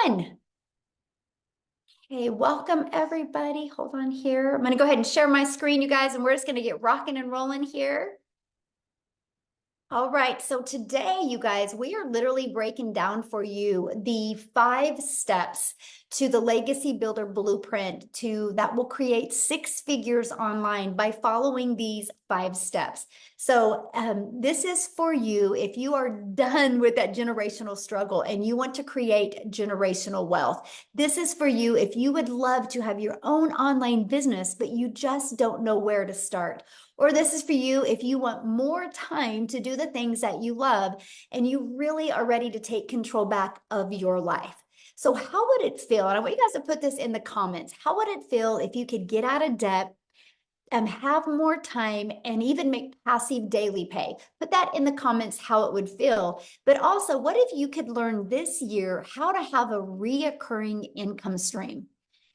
on. Hey, welcome everybody. Hold on here. I'm going to go ahead and share my screen, you guys, and we're just going to get rocking and rolling here. All right, so today, you guys, we are literally breaking down for you the 5 steps to the Legacy Builder Blueprint that will create 6 figures online by following these 5 steps. So this is for you if you are done with that generational struggle and you want to create generational wealth. This is for you if you would love to have your own online business, but you just don't know where to start. Or this is for you if you want more time to do the things that you love and you really are ready to take control back of your life. So how would it feel? And I want you guys to put this in the comments. How would it feel if you could get out of debt and have more time and even make passive daily pay? Put that in the comments how it would feel. But also, what if you could learn this year how to have a reoccurring income stream?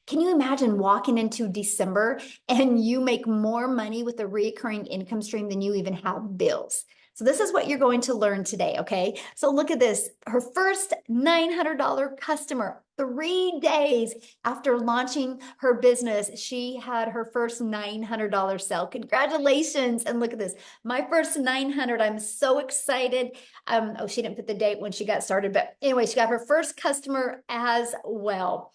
Can you imagine walking into December and you make more money with a recurring income stream than you even have bills? So this is what you're going to learn today, okay? So look at this. Her first $900 customer, 3 days after launching her business, she had her first $900 sale. Congratulations. And look at this. My first 900. I'm so excited. Oh, she didn't put the date when she got started, but anyway, she got her first customer as well.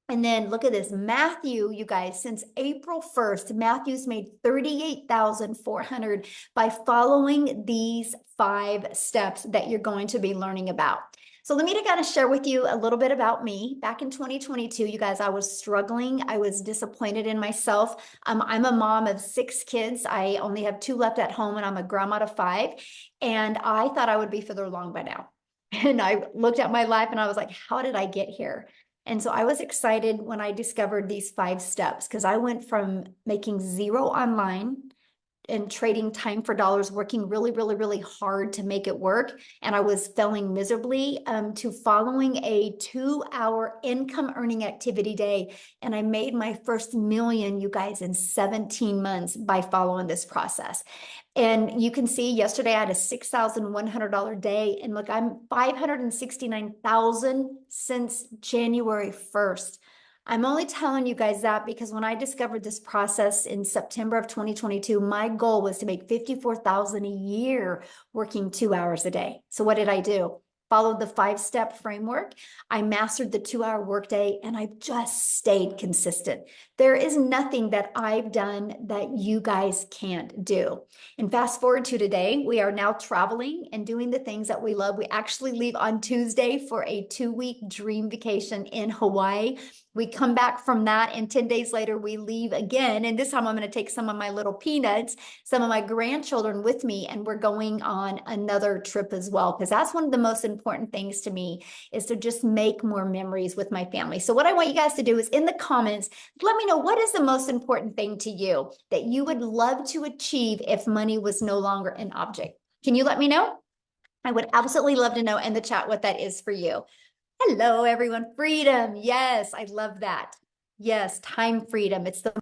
And then look at this, Matthew, you guys, since April 1st, Matthew's made $38,400 by following these 5 steps that you're going to be learning about. So let me kind of share with you a little bit about me. Back in 2022, you guys, I was struggling. I was disappointed in myself. I'm a mom of 6 kids. I only have 2 left at home and I'm a grandma to 5. And I thought I would be further along by now. And I looked at my life and I was like, how did I get here? And so I was excited when I discovered these 5 steps because I went from making 0 online and trading time for dollars, working really, really, really hard to make it work. And I was failing miserably to following a 2-hour income earning activity day. And I made my first million, you guys, in 17 months by following this process. And you can see yesterday I had a $6,100 day. And look, I'm 569,000 since January 1st. I'm only telling you guys that because when I discovered this process in September of 2022, my goal was to make 54,000 a year working 2 hours a day. So what did I do? Followed the 5-step framework. I mastered the 2-hour workday and I've just stayed consistent. There is nothing that I've done that you guys can't do. And fast forward to today, we are now traveling and doing the things that we love. We actually leave on Tuesday for a 2-week dream vacation in Hawaii. We come back from that and 10 days later we leave again. And this time I'm going to take some of my little peanuts, some of my grandchildren with me, and we're going on another trip as well. Because that's one of the most important things to me is to just make more memories with my family. So what I want you guys to do is in the comments, let me know what is the most important thing to you that you would love to achieve if money was no longer an object. Can you let me know? I would absolutely love to know in the chat what that is for you. Hello, everyone. Freedom. Yes, I love that. Yes, time freedom. It's the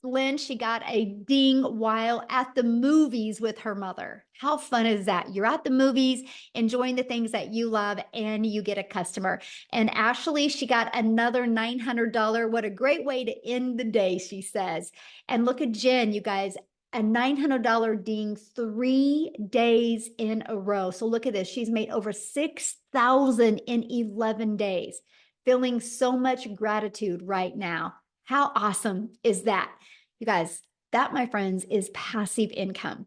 Lynn, she got a ding while at the movies with her mother. How fun is that? You're at the movies, enjoying the things that you love, and you get a customer. And Ashley, she got another $900. What a great way to end the day, she says. And look at Jen, you guys, a $900 ding 3 days in a row. So look at this. She's made over 6,000 in 11 days. Feeling so much gratitude right now. How awesome is that? You guys, that, my friends, is passive income.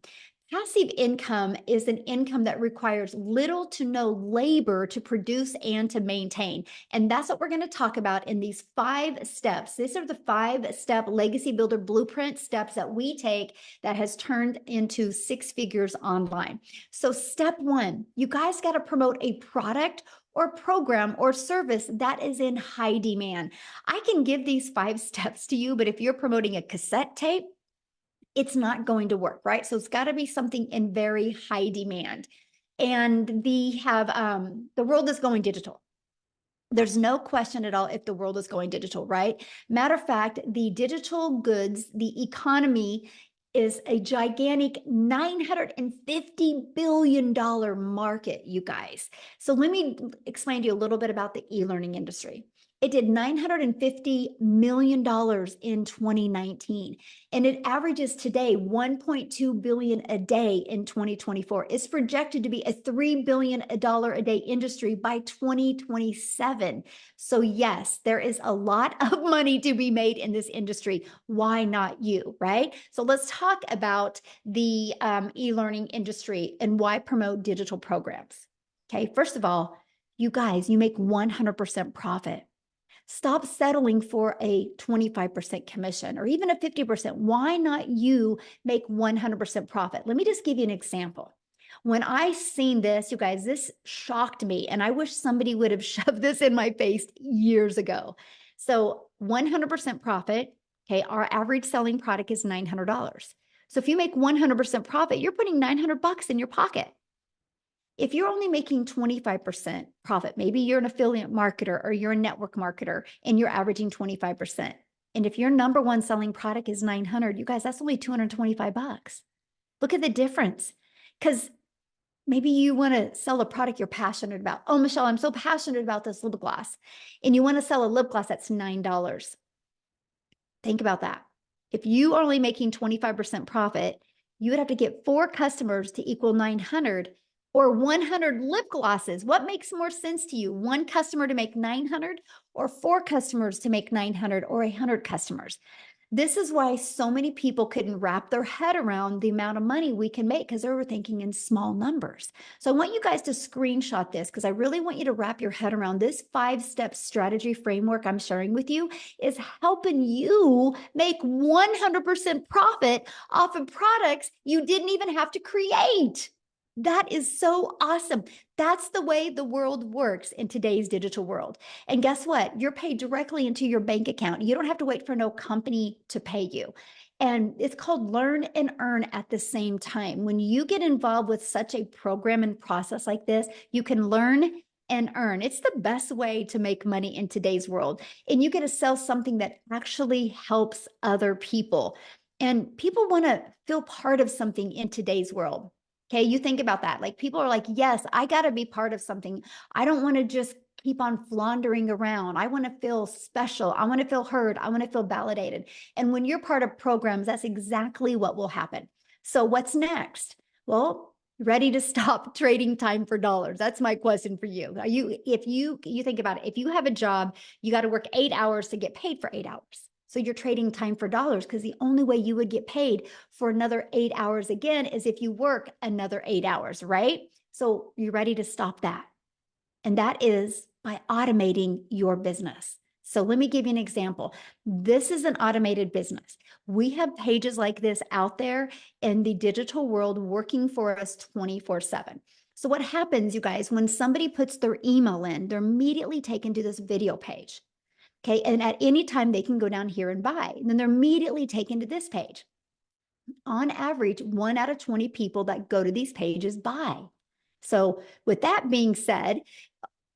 Passive income is an income that requires little to no labor to produce and to maintain. And that's what we're going to talk about in these 5 steps. These are the 5-step Legacy Builder Blueprint steps that we take that has turned into 6 figures online. So step 1, you guys got to promote a product or program or service that is in high demand. I can give these 5 steps to you, but if you're promoting a cassette tape, it's not going to work, right? So it's got to be something in very high demand. And the world is going digital. There's no question at all if the world is going digital, right? Matter of fact, the digital goods, the economy is a gigantic $950 billion market, you guys. So let me explain to you a little bit about the e-learning industry. It did $950 million in 2019, and it averages today $1.2 billion a day in 2024. It's projected to be a $3 billion a day industry by 2027. So yes, there is a lot of money to be made in this industry. Why not you, right? So let's talk about the e-learning industry and why promote digital programs. Okay, first of all, you guys, you make 100% profit. Stop settling for a 25% commission or even a 50%. Why not you make 100% profit? Let me just give you an example. When I seen this, you guys, this shocked me, and I wish somebody would have shoved this in my face years ago. So 100% profit, okay, our average selling product is $900. So if you make 100% profit, you're putting 900 bucks in your pocket. If you're only making 25% profit, maybe you're an affiliate marketer or you're a network marketer and you're averaging 25%. And if your number one selling product is 900, you guys, that's only 225 bucks. Look at the difference. Because maybe you want to sell a product you're passionate about. Oh, Michelle, I'm so passionate about this lip gloss. And you want to sell a lip gloss that's $9. Think about that. If you are only making 25% profit, you would have to get 4 customers to equal 900 or 100 lip glosses. What makes more sense to you? 1 customer to make 900 or 4 customers to make 900 or 100 customers? This is why so many people couldn't wrap their head around the amount of money we can make because they were thinking in small numbers. So I want you guys to screenshot this because I really want you to wrap your head around this 5-step strategy framework I'm sharing with you is helping you make 100% profit off of products you didn't even have to create. That is so awesome. That's the way the world works in today's digital world. And guess what? You're paid directly into your bank account. You don't have to wait for no company to pay you. And it's called learn and earn at the same time. When you get involved with such a program and process like this, you can learn and earn. It's the best way to make money in today's world. And you get to sell something that actually helps other people. And people want to feel part of something in today's world. Okay, you think about that. Like people are like, yes, I got to be part of something. I don't want to just keep on floundering around. I want to feel special. I want to feel heard. I want to feel validated. And when you're part of programs, that's exactly what will happen. So what's next? Well, ready to stop trading time for dollars? That's my question for you. Are you, if you think about it, if you have a job, you got to work 8 hours to get paid for 8 hours. So you're trading time for dollars because the only way you would get paid for another 8 hours again is if you work another 8 hours, right? So you're ready to stop that. And that is by automating your business. So let me give you an example. This is an automated business. We have pages like this out there in the digital world working for us 24/7. So what happens, you guys, when somebody puts their email in, they're immediately taken to this video page. Okay, and at any time they can go down here and buy. And then they're immediately taken to this page. On average, 1 out of 20 people that go to these pages buy. So with that being said,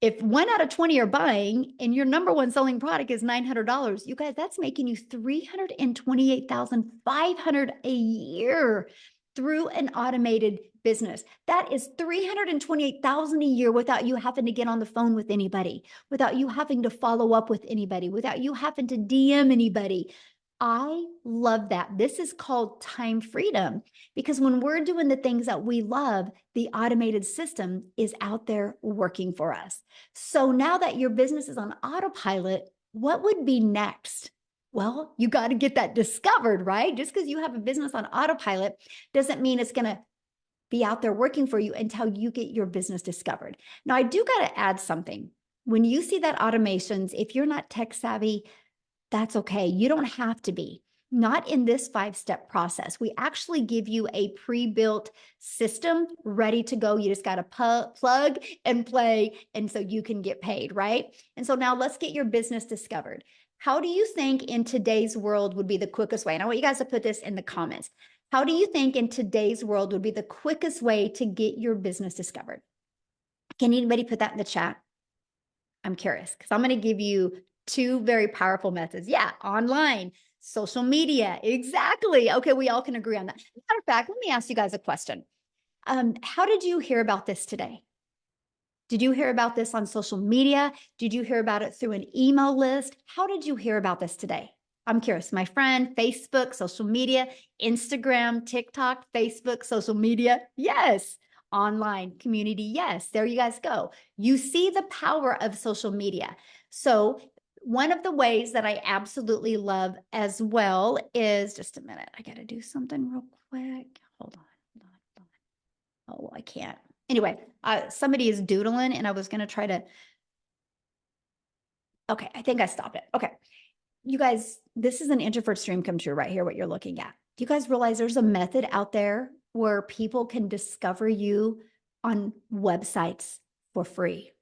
if 1 out of 20 are buying and your number one selling product is $900, you guys, that's making you $328,500 a year through an automated business. That is $328,000 a year without you having to get on the phone with anybody, without you having to follow up with anybody, without you having to DM anybody. I love that. This is called time freedom because when we're doing the things that we love, the automated system is out there working for us. So now that your business is on autopilot, what would be next? Well, you got to get that discovered, right? Just because you have a business on autopilot doesn't mean it's going to be out there working for you until you get your business discovered. Now, I do got to add something. When you see that automations, if you're not tech savvy, that's okay. You don't have to be. Not in this 5-step process. We actually give you a pre-built system ready to go. You just got to plug and play, and so you can get paid, right? And so now let's get your business discovered. How do you think in today's world would be the quickest way? And I want you guys to put this in the comments. How do you think in today's world would be the quickest way to get your business discovered? Can anybody put that in the chat? I'm curious because I'm going to give you 2 very powerful methods. Yeah, online. Social media, exactly. Okay, we all can agree on that. Matter of fact, let me ask you guys a question. How did you hear about this today? Did you hear about this on social media? Did you hear about it through an email list? How did you hear about this today? I'm curious. My friend, Facebook, social media, Instagram, TikTok, Facebook, social media. Yes. Online community. Yes. There you guys go. You see the power of social media. So, one of the ways that I absolutely love as well is just a minute. I got to do something real quick. Hold on. Oh, well, I can't. Anyway, somebody is doodling and I was going to try to. Okay, I think I stopped it. Okay. You guys, this is an introvert's dream come true right here, what you're looking at. Do you guys realize there's a method out there where people can discover you on websites for free?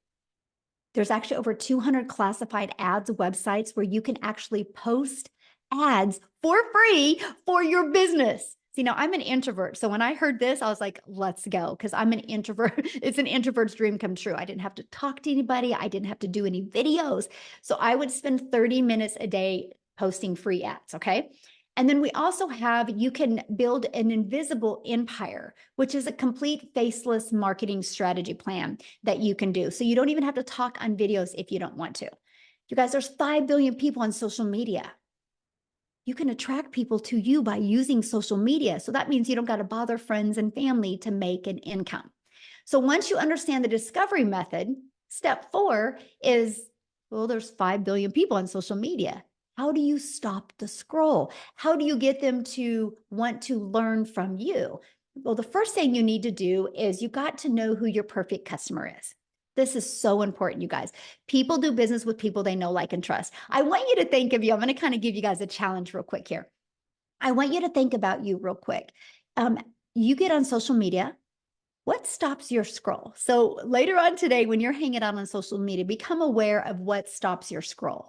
There's actually over 200 classified ads websites where you can actually post ads for free for your business. See, now I'm an introvert. So when I heard this, I was like, let's go. Because I'm an introvert. It's an introvert's dream come true. I didn't have to talk to anybody. I didn't have to do any videos. So I would spend 30 minutes a day posting free ads. Okay. And then we also have, you can build an invisible empire, which is a complete faceless marketing strategy plan that you can do. So you don't even have to talk on videos if you don't want to. You guys, there's 5 billion people on social media. You can attract people to you by using social media. So that means you don't got to bother friends and family to make an income. So once you understand the discovery method, step 4 is, well, there's 5 billion people on social media. How do you stop the scroll? How do you get them to want to learn from you? Well, the first thing you need to do is you got to know who your perfect customer is. This is so important, you guys. People do business with people they know, like, and trust. I want you to think of you. I'm going to kind of give you guys a challenge real quick here. I want you to think about you real quick. You get on social media. What stops your scroll? So later on today, when you're hanging out on social media, become aware of what stops your scroll.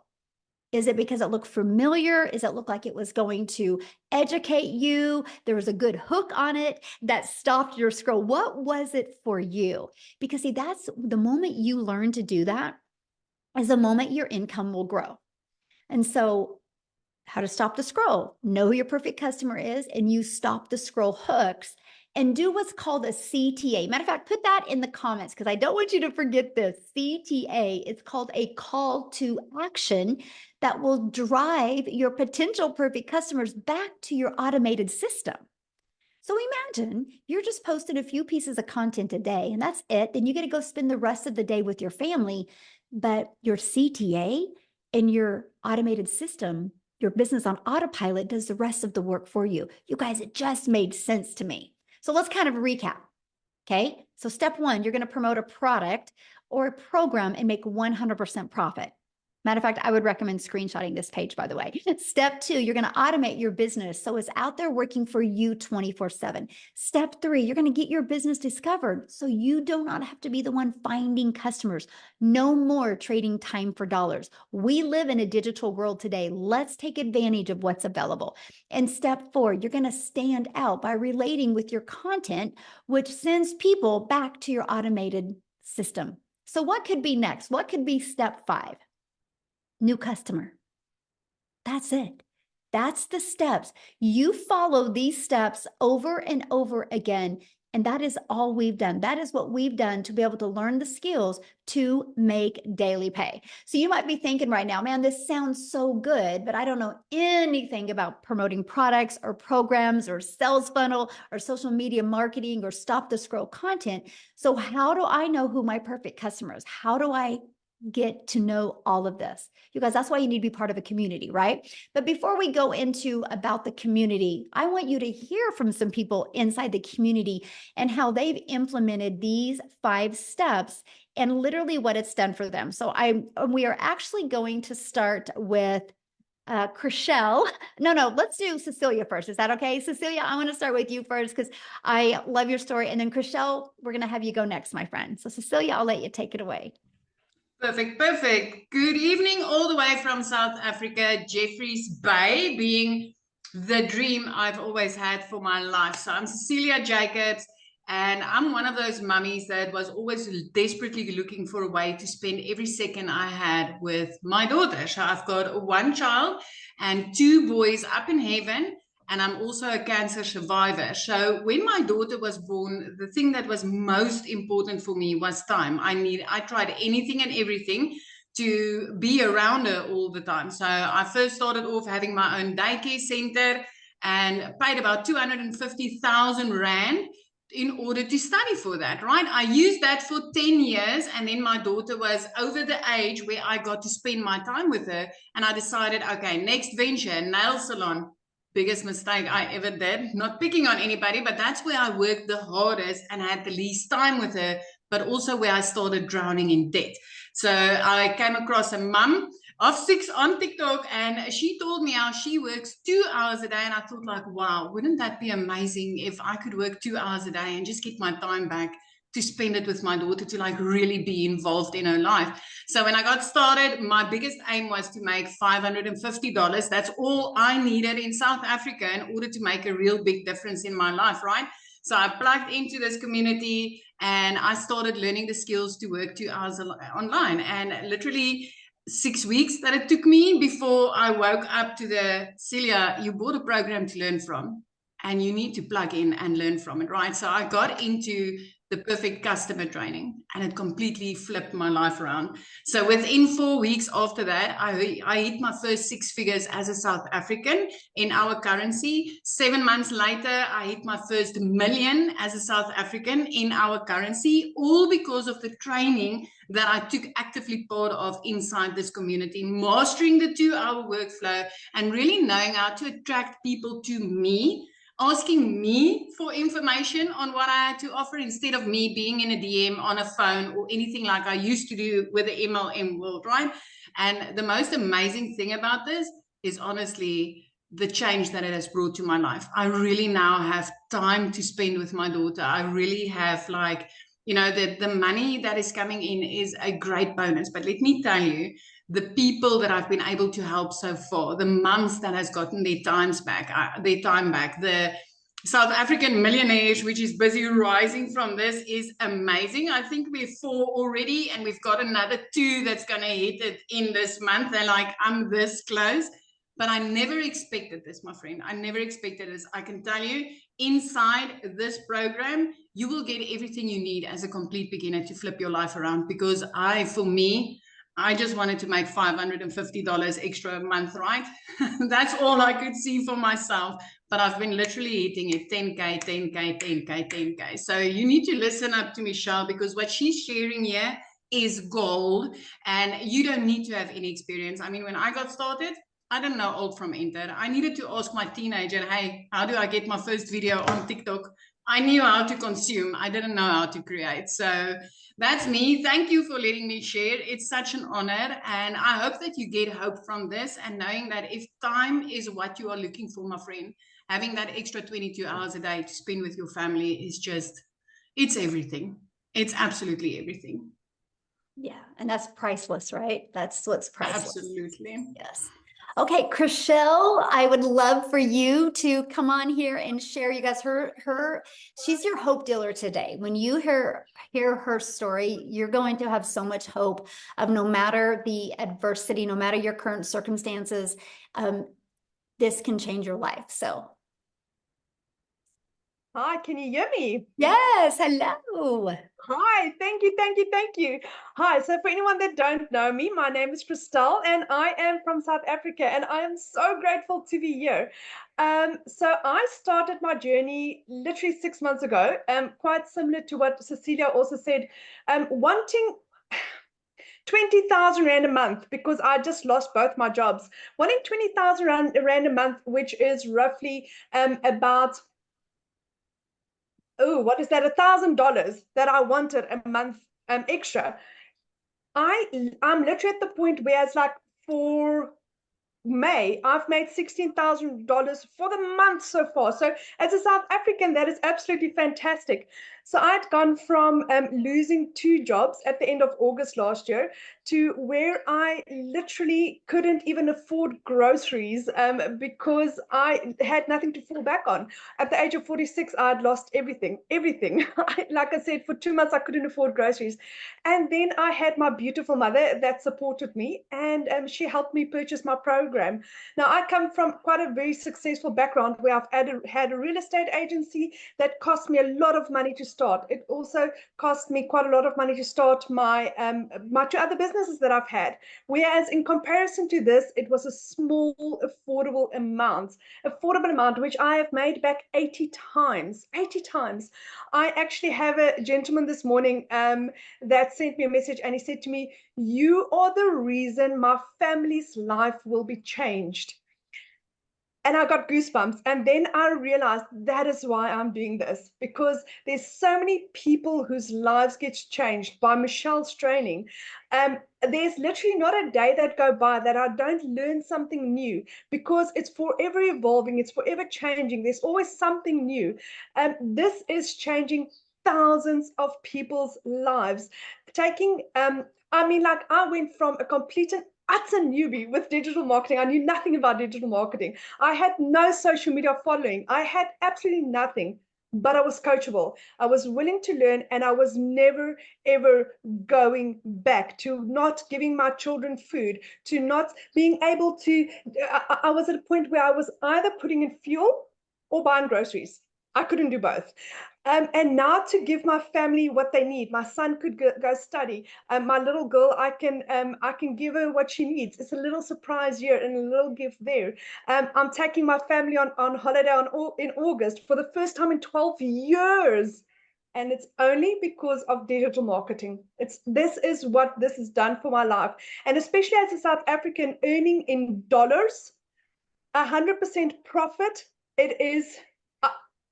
Is it because it looked familiar? Does it look like it was going to educate you? There was a good hook on it that stopped your scroll. What was it for you? Because see, that's the moment you learn to do that is the moment your income will grow. And so how to stop the scroll, know who your perfect customer is, and you stop the scroll hooks and do what's called a CTA. Matter of fact, put that in the comments because I don't want you to forget this. CTA, it's called a call to action that will drive your potential perfect customers back to your automated system. So imagine you're just posting a few pieces of content a day and that's it. Then you get to go spend the rest of the day with your family, but your CTA and your automated system, your business on autopilot does the rest of the work for you. You guys, it just made sense to me. So let's kind of recap. Okay. So step 1, you're going to promote a product or a program and make 100% profit. Matter of fact, I would recommend screenshotting this page, by the way. Step 2, you're going to automate your business so it's out there working for you 24/7. Step 3, you're going to get your business discovered so you do not have to be the one finding customers. No more trading time for dollars. We live in a digital world today. Let's take advantage of what's available. And step 4, you're going to stand out by relating with your content, which sends people back to your automated system. So what could be next? What could be step 5? New customer. That's it. That's the steps. You follow these steps over and over again. And that is all we've done. That is what we've done to be able to learn the skills to make daily pay. So you might be thinking right now, man, this sounds so good, but I don't know anything about promoting products or programs or sales funnel or social media marketing or stop the scroll content. So how do I know who my perfect customer is? How do I get to know all of this? You guys, that's why you need to be part of a community, right? But before we go into about the community, I want you to hear from some people inside the community and how they've implemented these 5 steps and literally what it's done for them. So we are actually going to start with Chriselle. No, let's do Cecilia first. Is that okay? Cecilia, I want to start with you first because I love your story. And then Chriselle, we're going to have you go next, my friend. So Cecilia, I'll let you take it away. Perfect. Good evening, all the way from South Africa, Jeffreys Bay, being the dream I've always had for my life. So I'm Cecilia Jacobs, And I'm one of those mummies that was always desperately looking for a way to spend every second I had with my daughter. So I've got one child and two boys up in heaven. And I'm also a cancer survivor. So when my daughter was born, the thing that was most important for me was time. I tried anything and everything to be around her all the time. So I first started off having my own daycare center and paid about 250,000 Rand in order to study for that, right? I used that for 10 years, and then my daughter was over the age where I got to spend my time with her, and I decided, okay, next venture, nail salon. Biggest mistake I ever did. Not picking on anybody, but that's where I worked the hardest and had the least time with her, but also where I started drowning in debt. So I came across a mum of 6 on TikTok, and she told me how she works 2 hours a day. And I thought, like, wow, wouldn't that be amazing if I could work 2 hours a day and just get my time back to spend it with my daughter, to like really be involved in her life. So when I got started, my biggest aim was to make $550. That's all I needed in South Africa in order to make a real big difference in my life, right? So I plugged into this community and I started learning the skills to work 2 hours online. And literally 6 weeks that it took me before I woke up to the Celia, you bought a program to learn from and you need to plug in and learn from it, right? So I got into the perfect customer training and it completely flipped my life around. So within 4 weeks after that, I hit my first 6 figures as a South African in our currency. 7 months later, I hit my first million as a South African in our currency, all because of the training that I took actively part of inside this community, mastering the 2 hour workflow and really knowing how to attract people to me, asking me for information on what I had to offer instead of me being in a DM on a phone or anything like I used to do with the MLM world, right? And the most amazing thing about this is honestly the change that it has brought to my life. I really now have time to spend with my daughter. I really have like, you know, the money that is coming in is a great bonus. But let me tell you, the people that I've been able to help so far, the mums that has gotten their time back, the South African millionaires, which is busy rising from this, is amazing. I think we're 4 already, and we've got another 2 that's going to hit it in this month. They're like, I'm this close. But I never expected this, my friend. I never expected this. I can tell you, inside this program, you will get everything you need as a complete beginner to flip your life around. Because for me, I just wanted to make $550 extra a month, right? That's all I could see for myself. But I've been literally hitting it 10K, 10K, 10K, 10K. So you need to listen up to Michelle, because what she's sharing here is gold, and you don't need to have any experience. I mean, when I got started, I don't know old from enter. I needed to ask my teenager, hey, how do I get my first video on TikTok? I knew how to consume. I didn't know how to create. So that's me. Thank you for letting me share. It's such an honor. And I hope that you get hope from this, and knowing that if time is what you are looking for, my friend, having that extra 22 hours a day to spend with your family is just, it's everything. It's absolutely everything. Yeah, and that's priceless, right? That's what's priceless. Absolutely. Yes. Okay, Chriselle, I would love for you to come on here and share. You guys, she's your hope dealer today. When you hear her story, you're going to have so much hope of, no matter the adversity, no matter your current circumstances, this can change your life. So, Hi, can you hear me? yes, hello. Hi, thank you, thank you, thank you. Hi, so for anyone that don't know me, my name is Christelle and I am from South Africa, and I am so grateful to be here. So I started my journey literally 6 months ago, quite similar to what Cecilia also said, wanting 20,000 Rand a month, because I just lost both my jobs. Wanting 20,000 Rand a month, which is roughly about, oh, what is that? $1,000 that I wanted a month extra. I'm literally at the point where it's like, for May, I've made $16,000 for the month so far. So as a South African, that is absolutely fantastic. So I'd gone from losing 2 jobs at the end of August last year to where I literally couldn't even afford groceries because I had nothing to fall back on. At the age of 46, I'd lost everything, everything. Like I said, for 2 months, I couldn't afford groceries. And then I had my beautiful mother that supported me, and she helped me purchase my program. Now, I come from quite a very successful background where I've had a real estate agency that cost me a lot of money to start. It also cost me quite a lot of money to start my 2 other businesses that I've had. Whereas in comparison to this, it was a small, affordable amount, which I have made back 80 times. 80 times. I actually have a gentleman this morning that sent me a message, and he said to me, "You are the reason my family's life will be changed." And I got goosebumps. And then I realized that is why I'm doing this, because there's so many people whose lives get changed by Michelle's training. There's literally not a day that go by that I don't learn something new, because it's forever evolving, it's forever changing. There's always something new. This is changing thousands of people's lives. Like I went from a complete and utter newbie with digital marketing. I knew nothing about digital marketing. I had no social media following. I had absolutely nothing, but I was coachable. I was willing to learn, and I was never, ever going back to not giving my children food, to not being able to. I was at a point where I was either putting in fuel or buying groceries. I couldn't do both. And now to give my family what they need. My son could go study. My little girl, I can give her what she needs. It's a little surprise here and a little gift there. I'm taking my family on holiday in August for the first time in 12 years. And it's only because of digital marketing. This is what this has done for my life. And especially as a South African earning in dollars, 100% profit, it is.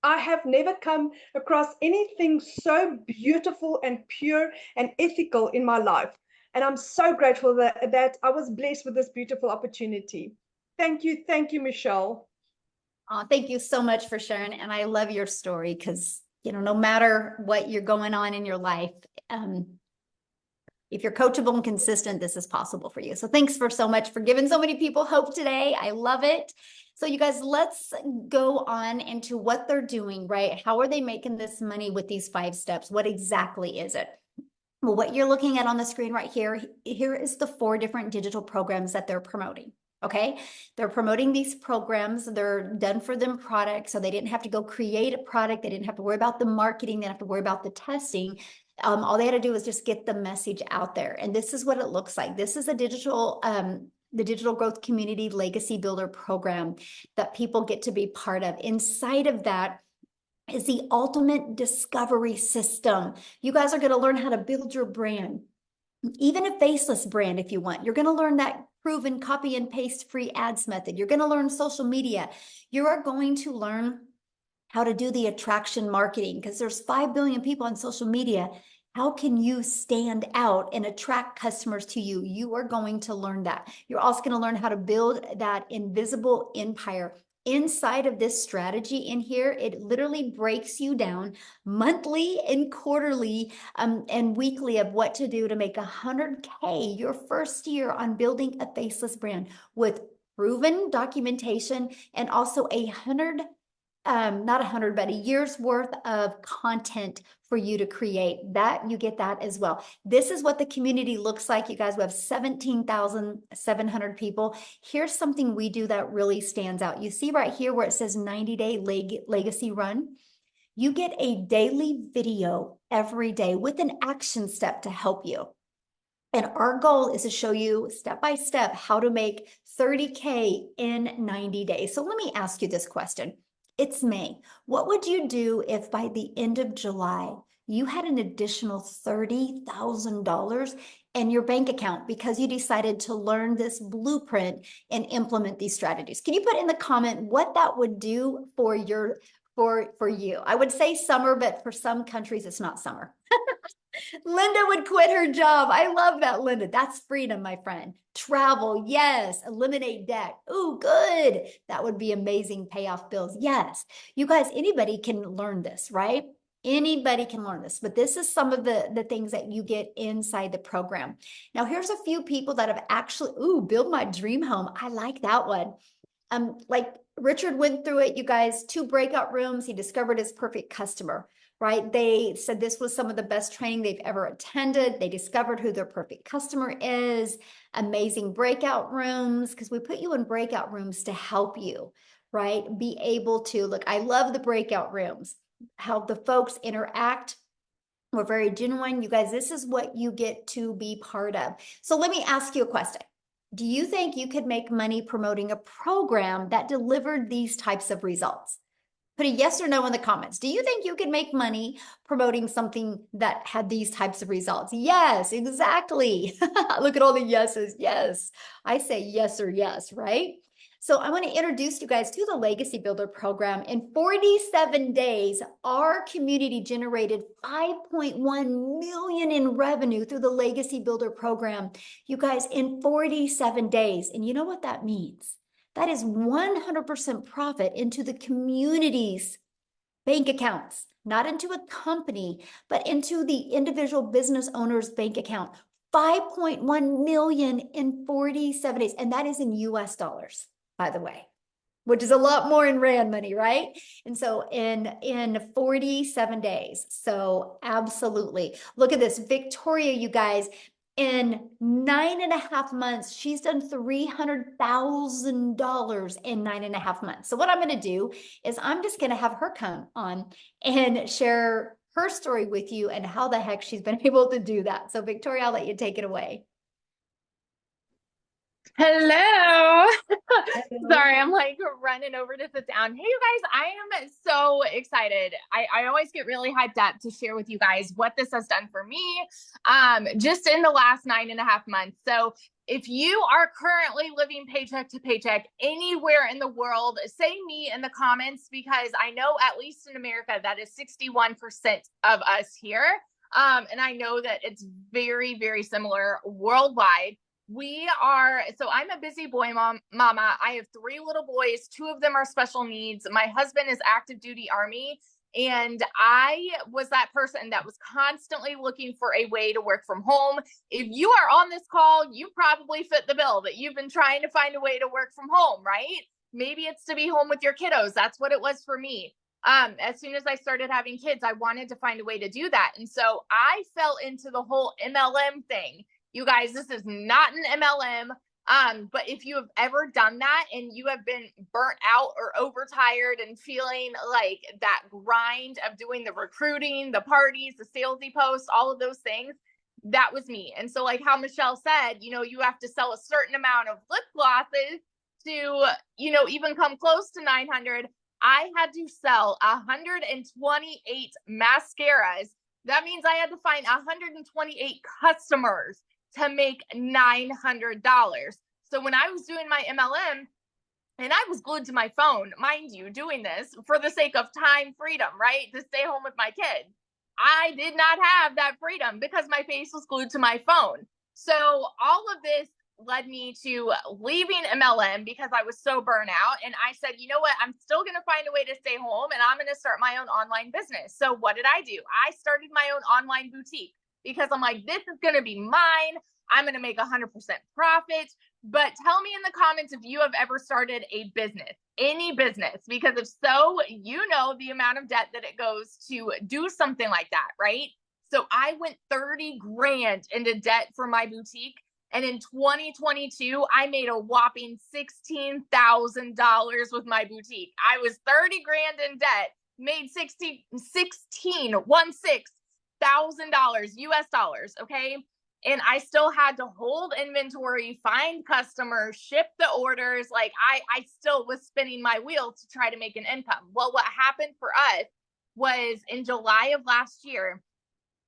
I have never come across anything so beautiful and pure and ethical in my life. And I'm so grateful that I was blessed with this beautiful opportunity. Thank you, Michelle. Oh, thank you so much for sharing. And I love your story because, no matter what you're going on in your life, if you're coachable and consistent, this is possible for you. So thanks so much for giving so many people hope today. I love it. So you guys, let's go on into what they're doing, right? How are they making this money with these 5 steps? What exactly is it? Well, what you're looking at on the screen right here is the 4 different digital programs that they're promoting. Okay, they're promoting these programs. They're done for them products. So they didn't have to go create a product. They didn't have to worry about the marketing. They didn't have to worry about the testing. All they had to do was just get the message out there. And this is what it looks like. This is a the Digital Growth Community Legacy Builder program that people get to be part of. Inside of that is the ultimate discovery system. You guys are going to learn how to build your brand, even a faceless brand if you want. You're going to learn that proven copy and paste free ads method. You're going to learn social media. You are going to learn how to do the attraction marketing, because there's 5 billion people on social media. How can you stand out and attract customers to you? You are going to learn that. You're also going to learn how to build that invisible empire. Inside of this strategy in here, it literally breaks you down monthly and quarterly and weekly of what to do to make 100K your first year on building a faceless brand with proven documentation and also not 100, but a year's worth of content for you to create. That you get that as well. This is what the community looks like. You guys, we have 17,700 people. Here's something we do that really stands out. You see right here where it says 90-day legacy run. You get a daily video every day with an action step to help you. And our goal is to show you step by step how to make 30K in 90 days. So let me ask you this question. It's May. What would you do if by the end of July, you had an additional $30,000 in your bank account because you decided to learn this blueprint and implement these strategies? Can you put in the comment what that would do for you? I would say summer, but for some countries, it's not summer. Linda would quit her job. I love that, Linda. That's freedom, my friend. Travel, yes. Eliminate debt. Ooh, good. That would be amazing. Pay off bills. Yes. You guys, anybody can learn this, right? Anybody can learn this, but this is some of the things that you get inside the program. Now, here's a few people that have actually, build my dream home. I like that one. Like Richard went through it, you guys, 2 breakout rooms. He discovered his perfect customer, right? They said this was some of the best training they've ever attended. They discovered who their perfect customer is. Amazing breakout rooms, because we put you in breakout rooms to help you, right? Be able to look. I love the breakout rooms, how the folks interact. We're very genuine. You guys, this is what you get to be part of. So let me ask you a question. Do you think you could make money promoting a program that delivered these types of results? Put a yes or no in the comments. Do you think you could make money promoting something that had these types of results? Yes, exactly. Look at all the yeses. Yes. I say yes or yes, right? So I want to introduce you guys to the Legacy Builder program. In 47 days, our community generated 5.1 million in revenue through the Legacy Builder program. You guys, in 47 days. And you know what that means? That is 100% profit into the community's bank accounts, not into a company, but into the individual business owner's bank account. 5.1 million in 47 days. And that is in US dollars, by the way, which is a lot more in Rand money, right? And so in 47 days. So absolutely. Look at this. Victoria, you guys, in 9.5 months, she's done $300,000 in 9.5 months. So what I'm going to do is I'm just going to have her come on and share her story with you and how the heck she's been able to do that. So Victoria, I'll let you take it away. Hello. Sorry, I'm like running over to sit down. Hey, you guys, I am so excited. I always get really hyped up to share with you guys what this has done for me just in the last 9.5 months. So if you are currently living paycheck to paycheck anywhere in the world, say me in the comments, because I know at least in America, that is 61% of us here. And I know that it's very, very similar worldwide. So I'm a busy boy mama. I have 3 little boys. 2 of them are special needs. My husband is active duty Army. And I was that person that was constantly looking for a way to work from home. If you are on this call, you probably fit the bill that you've been trying to find a way to work from home, right? Maybe it's to be home with your kiddos. That's what it was for me. As soon as I started having kids, I wanted to find a way to do that. And so I fell into the whole MLM thing. You guys, this is not an MLM. But if you have ever done that and you have been burnt out or overtired and feeling like that grind of doing the recruiting, the parties, the salesy posts, all of those things, that was me. And so like how Michelle said, you have to sell a certain amount of lip glosses to, even come close to 900. I had to sell 128 mascaras. That means I had to find 128 customers to make $900. So when I was doing my MLM, and I was glued to my phone, mind you, doing this for the sake of time freedom, right? To stay home with my kids. I did not have that freedom because my face was glued to my phone. So all of this led me to leaving MLM because I was so burnt out. And I said, you know what? I'm still going to find a way to stay home and I'm going to start my own online business. So what did I do? I started my own online boutique. Because I'm like, this is going to be mine. I'm going to make 100% profit. But tell me in the comments if you have ever started a business, any business, because if so, you know the amount of debt that it goes to do something like that, right? So I went 30 grand into debt for my boutique. And in 2022, I made a whopping $16,000 with my boutique. I was 30 grand in debt, made $16,000 US dollars. Okay. And I still had to hold inventory, find customers, ship the orders. Like I still was spinning my wheel to try to make an income. Well, what happened for us was in July of last year,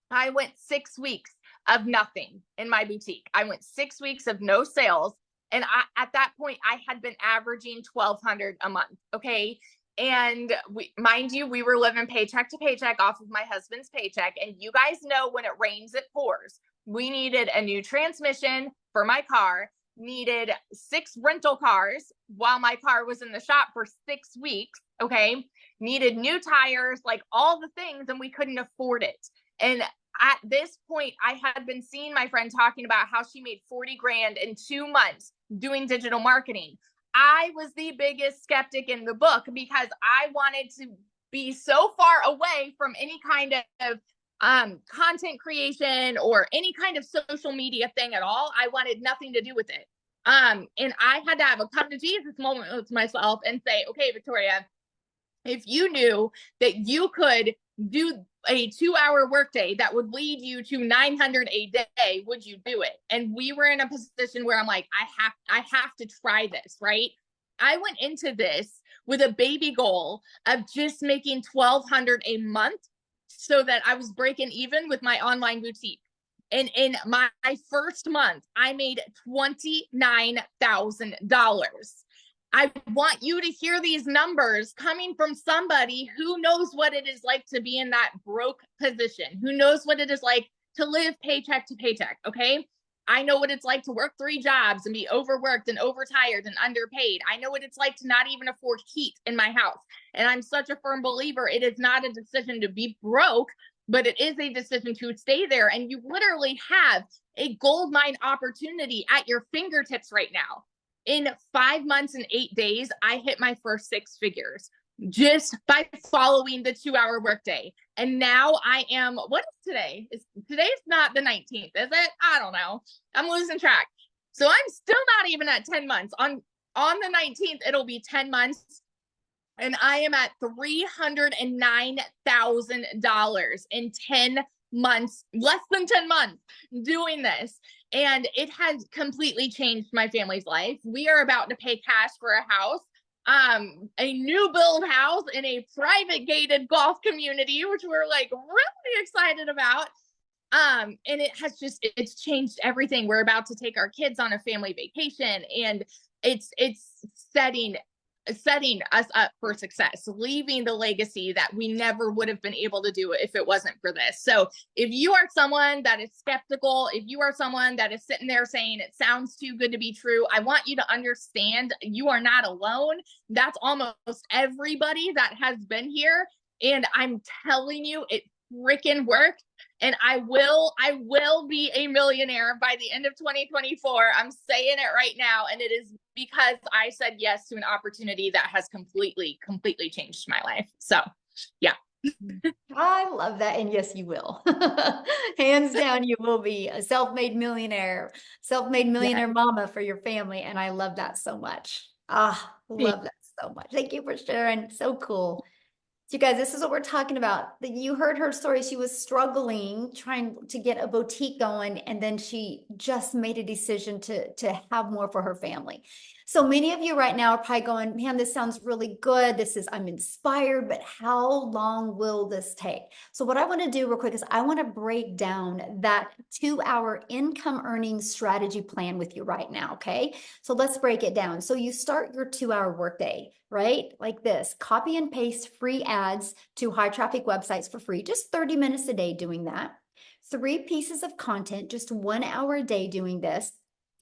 I went 6 weeks of nothing in my boutique. I went 6 weeks of no sales. And at that point, I had been averaging $1,200 a month. Okay. And mind you, we were living paycheck to paycheck off of my husband's paycheck. And you guys know when it rains, it pours. We needed a new transmission for my car, needed 6 rental cars while my car was in the shop for 6 weeks. Okay. needed new tires, like all the things, and we couldn't afford it. And at this point, I had been seeing my friend talking about how she made 40 grand in 2 months doing digital marketing. I was the biggest skeptic in the book because I wanted to be so far away from any kind of content creation or any kind of social media thing at all. I wanted nothing to do with it. And I had to have a come to Jesus moment with myself and say, okay, Victoria, if you knew that you could do a 2-hour workday that would lead you to 900 a day, would you do it? And we were in a position where I'm like, I have to try this, right? I went into this with a baby goal of just making 1,200 a month so that I was breaking even with my online boutique. And in my first month, I made $29,000. I want you to hear these numbers coming from somebody who knows what it is like to be in that broke position, who knows what it is like to live paycheck to paycheck. Okay. I know what it's like to work 3 jobs and be overworked and overtired and underpaid. I know what it's like to not even afford heat in my house. And I'm such a firm believer. It is not a decision to be broke, but it is a decision to stay there. And you literally have a gold mine opportunity at your fingertips right now. In 5 months and 8 days, I hit my first 6 figures just by following the 2-hour workday. And now I am, what is today? Today's not the 19th, is it? I don't know. I'm losing track. So I'm still not even at 10 months. On the 19th, it'll be 10 months. And I am at $309,000 in 10 months, less than 10 months doing this. And it has completely changed my family's life. We are about to pay cash for a house, a new build house in a private gated golf community, which we're like really excited about. And it's changed everything. We're about to take our kids on a family vacation, and it's setting us up for success, leaving the legacy that we never would have been able to do if it wasn't for this. So if you are someone that is skeptical, if you are someone that is sitting there saying it sounds too good to be true, I want you to understand you are not alone. That's almost everybody that has been here. And I'm telling you, it freaking worked. And I will be a millionaire by the end of 2024. I'm saying it right now. And it is because I said yes to an opportunity that has completely changed my life. So yeah. I love that. And yes, you will. Hands down, you will be a self-made millionaire mama for your family. And I love that so much. Love that so much. Thank you for sharing. So cool. So you guys, this is what we're talking about. You heard her story. She was struggling, trying to get a boutique going, and then she just made a decision to have more for her family. So many of you right now are probably going, man, this sounds really good. I'm inspired, but how long will this take? So what I want to do real quick is I want to break down that 2-hour income earning strategy plan with you right now. Okay. So let's break it down. So you start your 2-hour workday, right? Like this, copy and paste free ads to high traffic websites for free, just 30 minutes a day doing that. 3 pieces of content, just 1 hour a day doing this.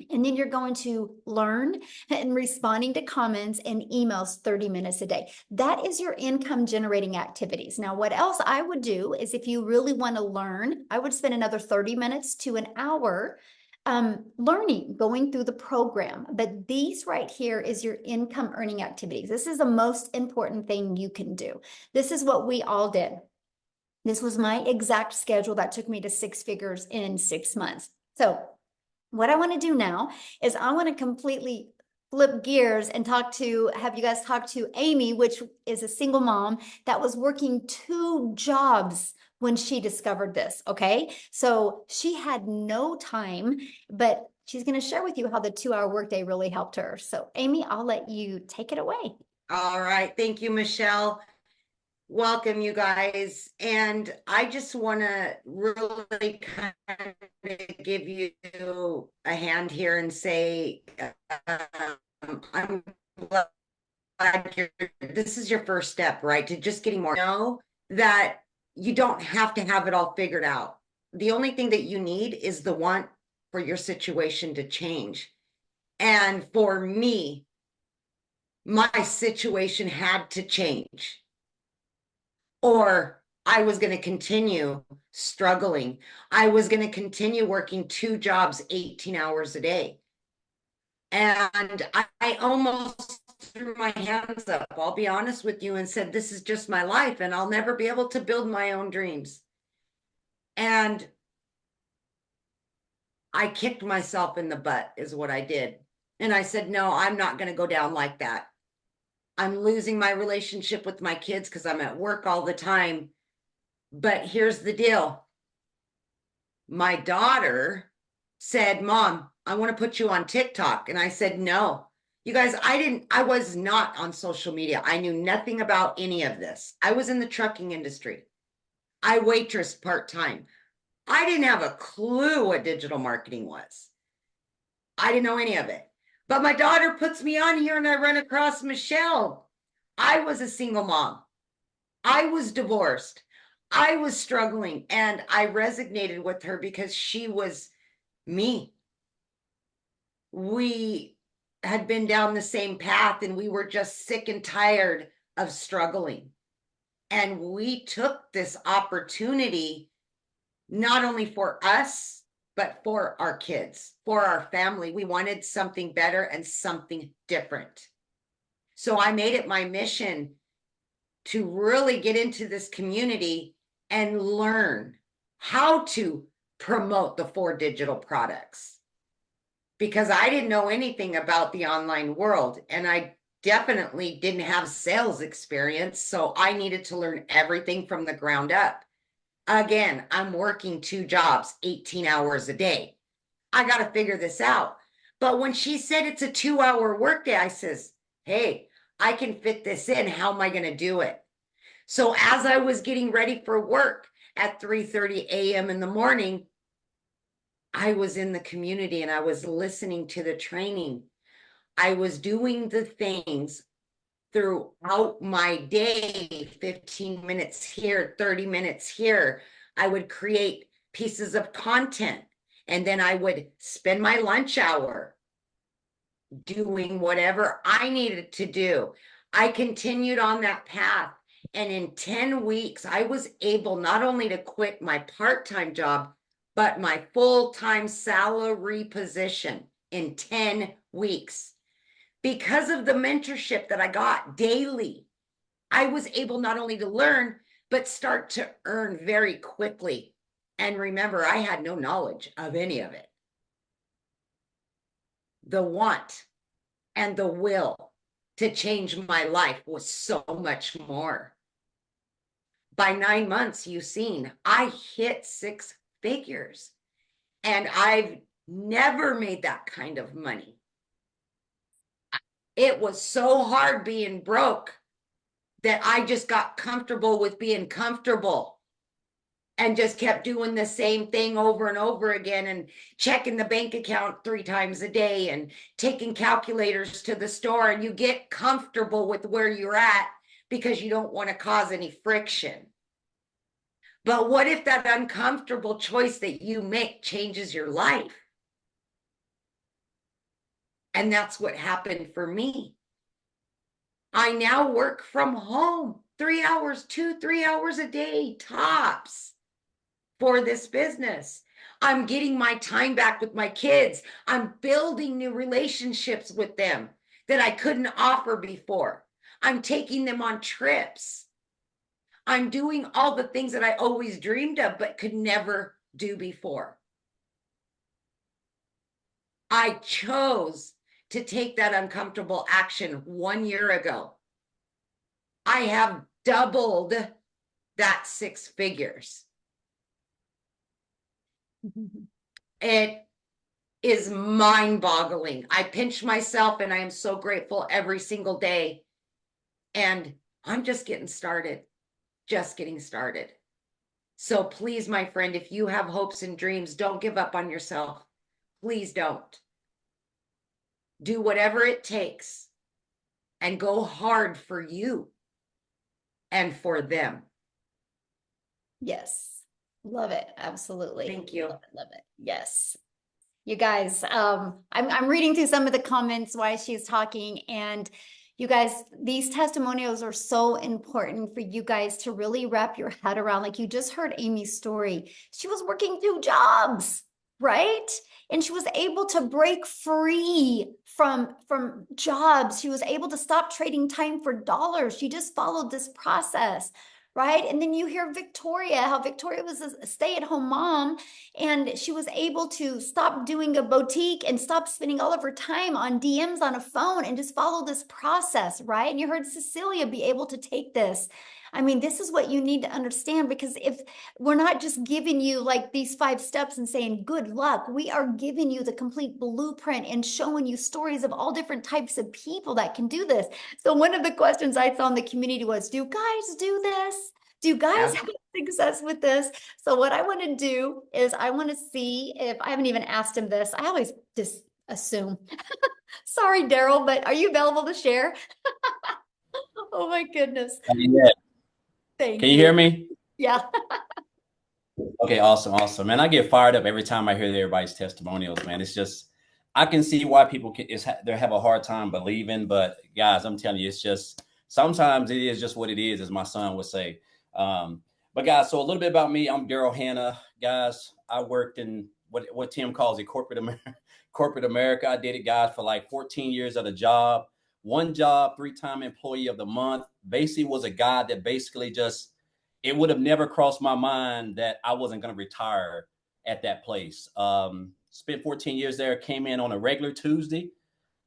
And then you're going to learn and responding to comments and emails 30 minutes a day. That is your income generating activities. Now, what else I would do is if you really want to learn, I would spend another 30 minutes to an hour learning, going through the program. But these right here is your income earning activities. This is the most important thing you can do. This is what we all did. This was my exact schedule that took me to 6 figures in 6 months. So what I want to do now is I want to completely flip gears and have you guys talk to Amy, which is a single mom that was working 2 jobs when she discovered this. Okay. So she had no time, but she's going to share with you how the 2-hour workday really helped her. So Amy, I'll let you take it away. All right. Thank you, Michelle. Welcome, you guys. And I just want to really kind of give you a hand here and say, I'm glad this is your first step, right? To just getting more. Know that you don't have to have it all figured out. The only thing that you need is the want for your situation to change. And for me, my situation had to change. or I was going to continue struggling. I was going to continue working 2 jobs, 18 hours a day. And I almost threw my hands up, I'll be honest with you, and said, this is just my life and I'll never be able to build my own dreams. And I kicked myself in the butt is what I did. And I said, no, I'm not going to go down like that. I'm losing my relationship with my kids because I'm at work all the time. But here's the deal. My daughter said, Mom, I want to put you on TikTok. And I said, no. You guys, I was not on social media. I knew nothing about any of this. I was in the trucking industry. I waitressed part-time. I didn't have a clue what digital marketing was. I didn't know any of it. But my daughter puts me on here and I run across Michelle. I was a single mom. I was divorced. I was struggling and I resonated with her because she was me. We had been down the same path and we were just sick and tired of struggling. And we took this opportunity not only for us, but for our kids, for our family. We wanted something better and something different. So I made it my mission to really get into this community and learn how to promote the 4 digital products. Because I didn't know anything about the online world and I definitely didn't have sales experience. So I needed to learn everything from the ground up. Again, I'm working 2 jobs, 18 hours a day. I got to figure this out. But when she said it's a 2-hour workday, I says, hey, I can fit this in. How am I going to do it? So as I was getting ready for work at 3:30 a.m. in the morning, I was in the community and I was listening to the training. I was doing the things throughout my day, 15 minutes here, 30 minutes here. I would create pieces of content and then I would spend my lunch hour doing whatever I needed to do. I continued on that path. And in 10 weeks, I was able not only to quit my part-time job, but my full-time salary position in 10 weeks. Because of the mentorship that I got daily, I was able not only to learn, but start to earn very quickly. And remember, I had no knowledge of any of it. The want and the will to change my life was so much more. By 9 months, you've seen, I hit 6 figures. And I've never made that kind of money. It was so hard being broke that I just got comfortable with being comfortable and just kept doing the same thing over and over again and checking the bank account 3 times a day and taking calculators to the store. And you get comfortable with where you're at because you don't want to cause any friction. But what if that uncomfortable choice that you make changes your life? And that's what happened for me. I now work from home 3 hours, 2-3 hours a day, tops, for this business. I'm getting my time back with my kids. I'm building new relationships with them that I couldn't offer before. I'm taking them on trips. I'm doing all the things that I always dreamed of, but could never do before. I chose to take that uncomfortable action 1 year ago. I have doubled that 6 figures. It is mind-boggling. I pinch myself and I am so grateful every single day. And I'm just getting started, just getting started. So please, my friend, if you have hopes and dreams, don't give up on yourself. Please don't. Do whatever it takes and go hard for you and for them. Yes. Love it. Absolutely. Thank you. Love it. Love it. Yes. You guys, I'm reading through some of the comments while she's talking, and You guys, these testimonials are so important for you guys to really wrap your head around. Like you just heard Amy's story. She was working 2 jobs, right? And she was able to break free from jobs. She was able to stop trading time for dollars. She just followed this process, right? And then you hear Victoria, how Victoria was a stay-at-home mom, and she was able to stop doing a boutique and stop spending all of her time on DMs on a phone and just follow this process, right? And you heard Cecilia be able to take this. I mean, this is what you need to understand, because if we're not just giving you like these 5 steps and saying good luck, we are giving you the complete blueprint and showing you stories of all different types of people that can do this. So one of the questions I saw in the community was, do guys do this? Do you guys have success with this? So what I want to do is I want to see if I haven't even asked him this. I always just assume. Sorry, Daryl, but are you available to share? Oh my goodness. Yeah. Thank Can you hear me? Yeah. Okay, awesome, awesome. Man, I get fired up every time I hear everybody's testimonials, man. It's just, I can see why people they have a hard time believing, but guys, I'm telling you, it's just, sometimes it is just what it is, as my son would say. But guys, so a little bit about me. I'm Daryl Hanna. Guys, I worked in what Tim calls a corporate America. I did it, guys, for like 14 years at a job. One job, 3-time employee of the month. Basically was a guy that basically just, it would have never crossed my mind that I wasn't going to retire at that place. Spent 14 years there, came in on a regular Tuesday,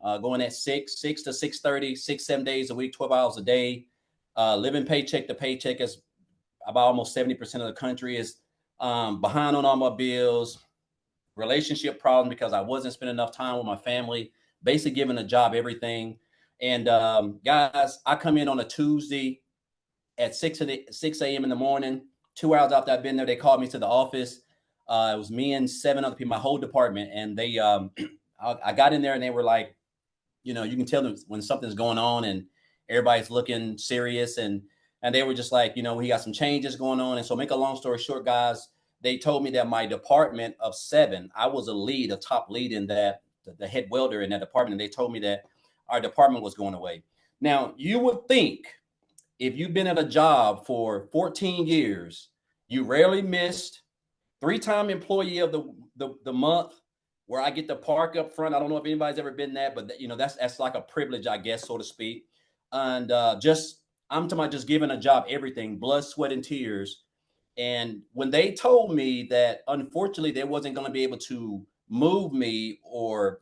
going at 6 to 6:30, 6-7 days a week, 12 hours a day, living paycheck to paycheck. As about almost 70% of the country is behind on all my bills, relationship problem because I wasn't spending enough time with my family, basically giving the job everything. And guys, I come in on a Tuesday at 6 a.m. in the morning. 2 hours after I've been there, they called me to the office. It was me and 7 other people, my whole department. And they, I got in there and they were like, you can tell them when something's going on and everybody's looking serious. And they were just like, we got some changes going on. And so make a long story short, guys, they told me that my department of 7, I was a top lead in that, the head welder in that department. And they told me that our department was going away. Now, you would think, if you've been at a job for 14 years, you rarely missed, 3-time employee of the month, where I get to park up front. I don't know if anybody's ever been that, but that's like a privilege, I guess, so to speak. And I'm talking about just giving a job everything, blood, sweat, and tears. And when they told me that unfortunately they wasn't going to be able to move me or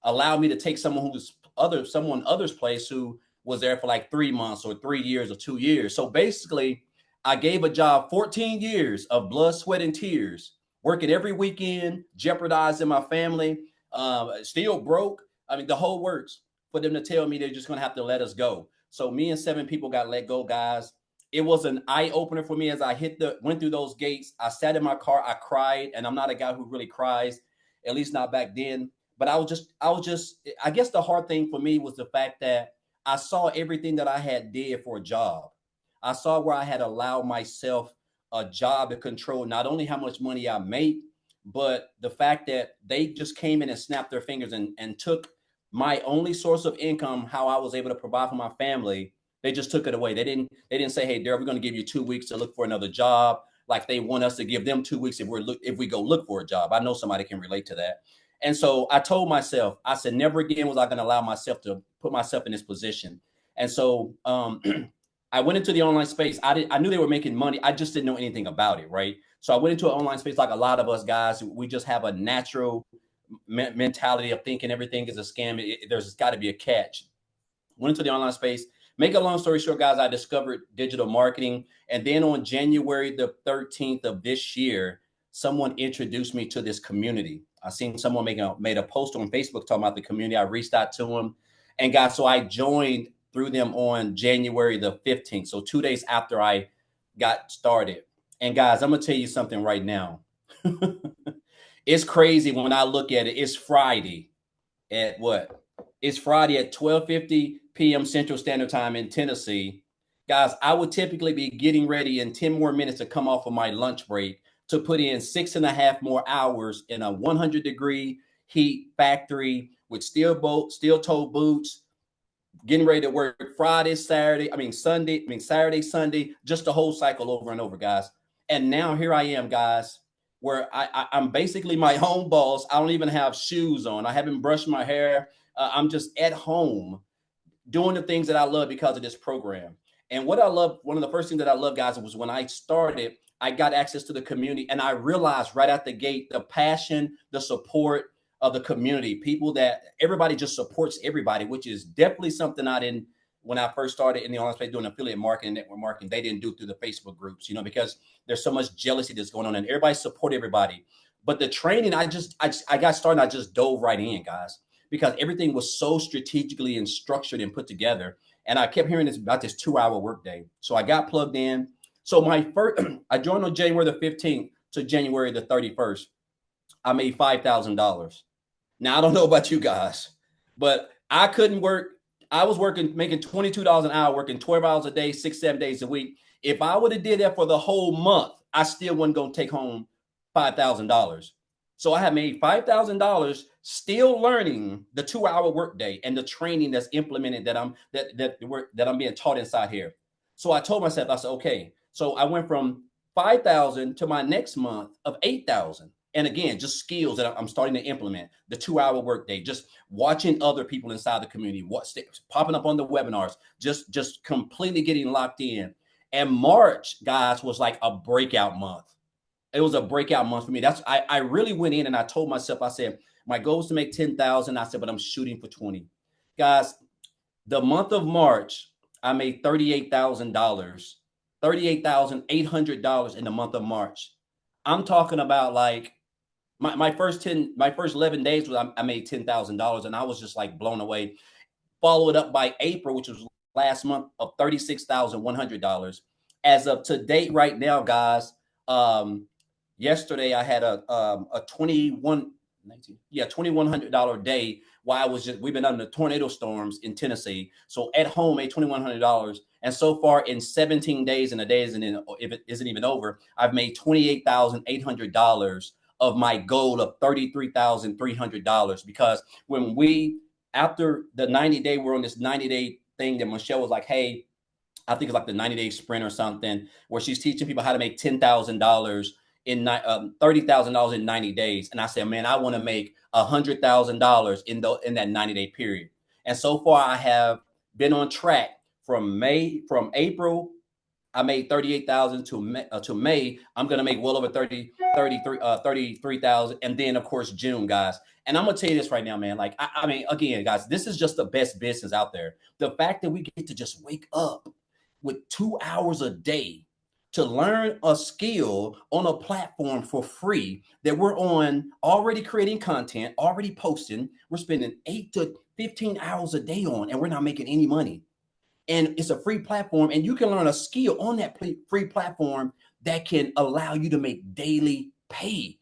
allow me to take someone other's place who was there for like 3 months or 3 years or 2 years. So basically, I gave a job 14 years of blood, sweat, and tears, working every weekend, jeopardizing my family, still broke. I mean, the whole works, for them to tell me they're just going to have to let us go. So me and 7 people got let go, guys. It was an eye opener for me as I went through those gates. I sat in my car, I cried, and I'm not a guy who really cries, at least not back then. But I guess the hard thing for me was the fact that I saw everything that I had did for a job. I saw where I had allowed myself a job to control not only how much money I make, but the fact that they just came in and snapped their fingers and took my only source of income, how I was able to provide for my family. They just took it away. They didn't say, "Hey, Darryl, we're going to give you 2 weeks to look for another job," like they want us to give them 2 weeks if we go look for a job. I know somebody can relate to that. And so I told myself, I said, never again was I going to allow myself to put myself in this position. And so I went into the online space. I knew they were making money. I just didn't know anything about it, right? So I went into an online space like a lot of us guys. We just have a natural mentality of thinking everything is a scam. There's got to be a catch. Went into the online space. Make a long story short, guys, I discovered digital marketing. And then on January the 13th of this year, someone introduced me to this community. I seen someone made a post on Facebook talking about the community. I reached out to them. And guys, so I joined through them on January the 15th. So 2 days after I got started. And guys, I'm going to tell you something right now. It's crazy when I look at it. It's Friday at what? It's Friday at 12:50 p.m. Central Standard Time in Tennessee. Guys, I would typically be getting ready in 10 more minutes to come off of my lunch break to put in 6.5 more hours in a 100-degree heat factory with steel toe boots, getting ready to work Friday, Saturday, Saturday, Sunday, just the whole cycle over and over, guys. And now here I am, guys, where I'm basically my own boss. I don't even have shoes on. I haven't brushed my hair. I'm just at home doing the things that I love because of this program. And what I love, one of the first things that I love, guys, was when I started, I got access to the community, and I realized right out the gate the passion, the support of the community, people that everybody just supports everybody, which is definitely something I didn't when I first started in the online space doing affiliate marketing, network marketing. They didn't do through the Facebook groups, because there's so much jealousy that's going on, and everybody support everybody. But the training, I got started. I just dove right in, guys, because everything was so strategically and structured and put together. And I kept hearing this about this 2-hour workday. So I got plugged in. So my first, I joined on January the 15th to January the 31st. I made $5,000. Now, I don't know about you guys, but I couldn't work. I was making $22 an hour, working 12 hours a day, 6, 7 days a week. If I would have did that for the whole month, I still wasn't going to take home $5,000. So I had made $5,000 still learning the 2-hour workday and the training that's implemented that I'm being taught inside here. So I told myself, I said, okay. So I went from 5,000 to my next month of 8,000. And again, just skills that I'm starting to implement. The 2-hour workday, just watching other people inside the community, popping up on the webinars, just completely getting locked in. And March, guys, was like a breakout month. It was a breakout month for me. I really went in and I told myself, I said, my goal is to make 10,000. I said, but I'm shooting for 20. Guys, the month of March, I made $38,000, $38,800 in the month of March. I'm talking about like my first 11 days was I made $10,000, and I was just like blown away. Followed up by April, which was last month, of $36,100. As of to date, right now, guys, yesterday I had a 2,100 day while we've been under tornado storms in Tennessee. So at home, made $2,100. And so far in 17 days, and the day if it isn't even over, I've made $28,800 of my goal of $33,300. Because after the 90-day, we're on this 90-day thing that Michelle was like, hey, I think it's like the 90-day sprint or something, where she's teaching people how to make $10,000 in $30,000 in 90 days. And I said, man, I want to make $100,000 in that 90-day period. And so far, I have been on track from April. I made 38,000 to May. I'm going to make well over 33,000. And then of course, June, guys. And I'm going to tell you this right now, man. Like, I mean, again, guys, this is just the best business out there. The fact that we get to just wake up with 2 hours a day to learn a skill on a platform for free that we're on, already creating content, already posting. We're spending 8 to 15 hours a day on, and we're not making any money. And it's a free platform, and you can learn a skill on that free platform that can allow you to make daily pay.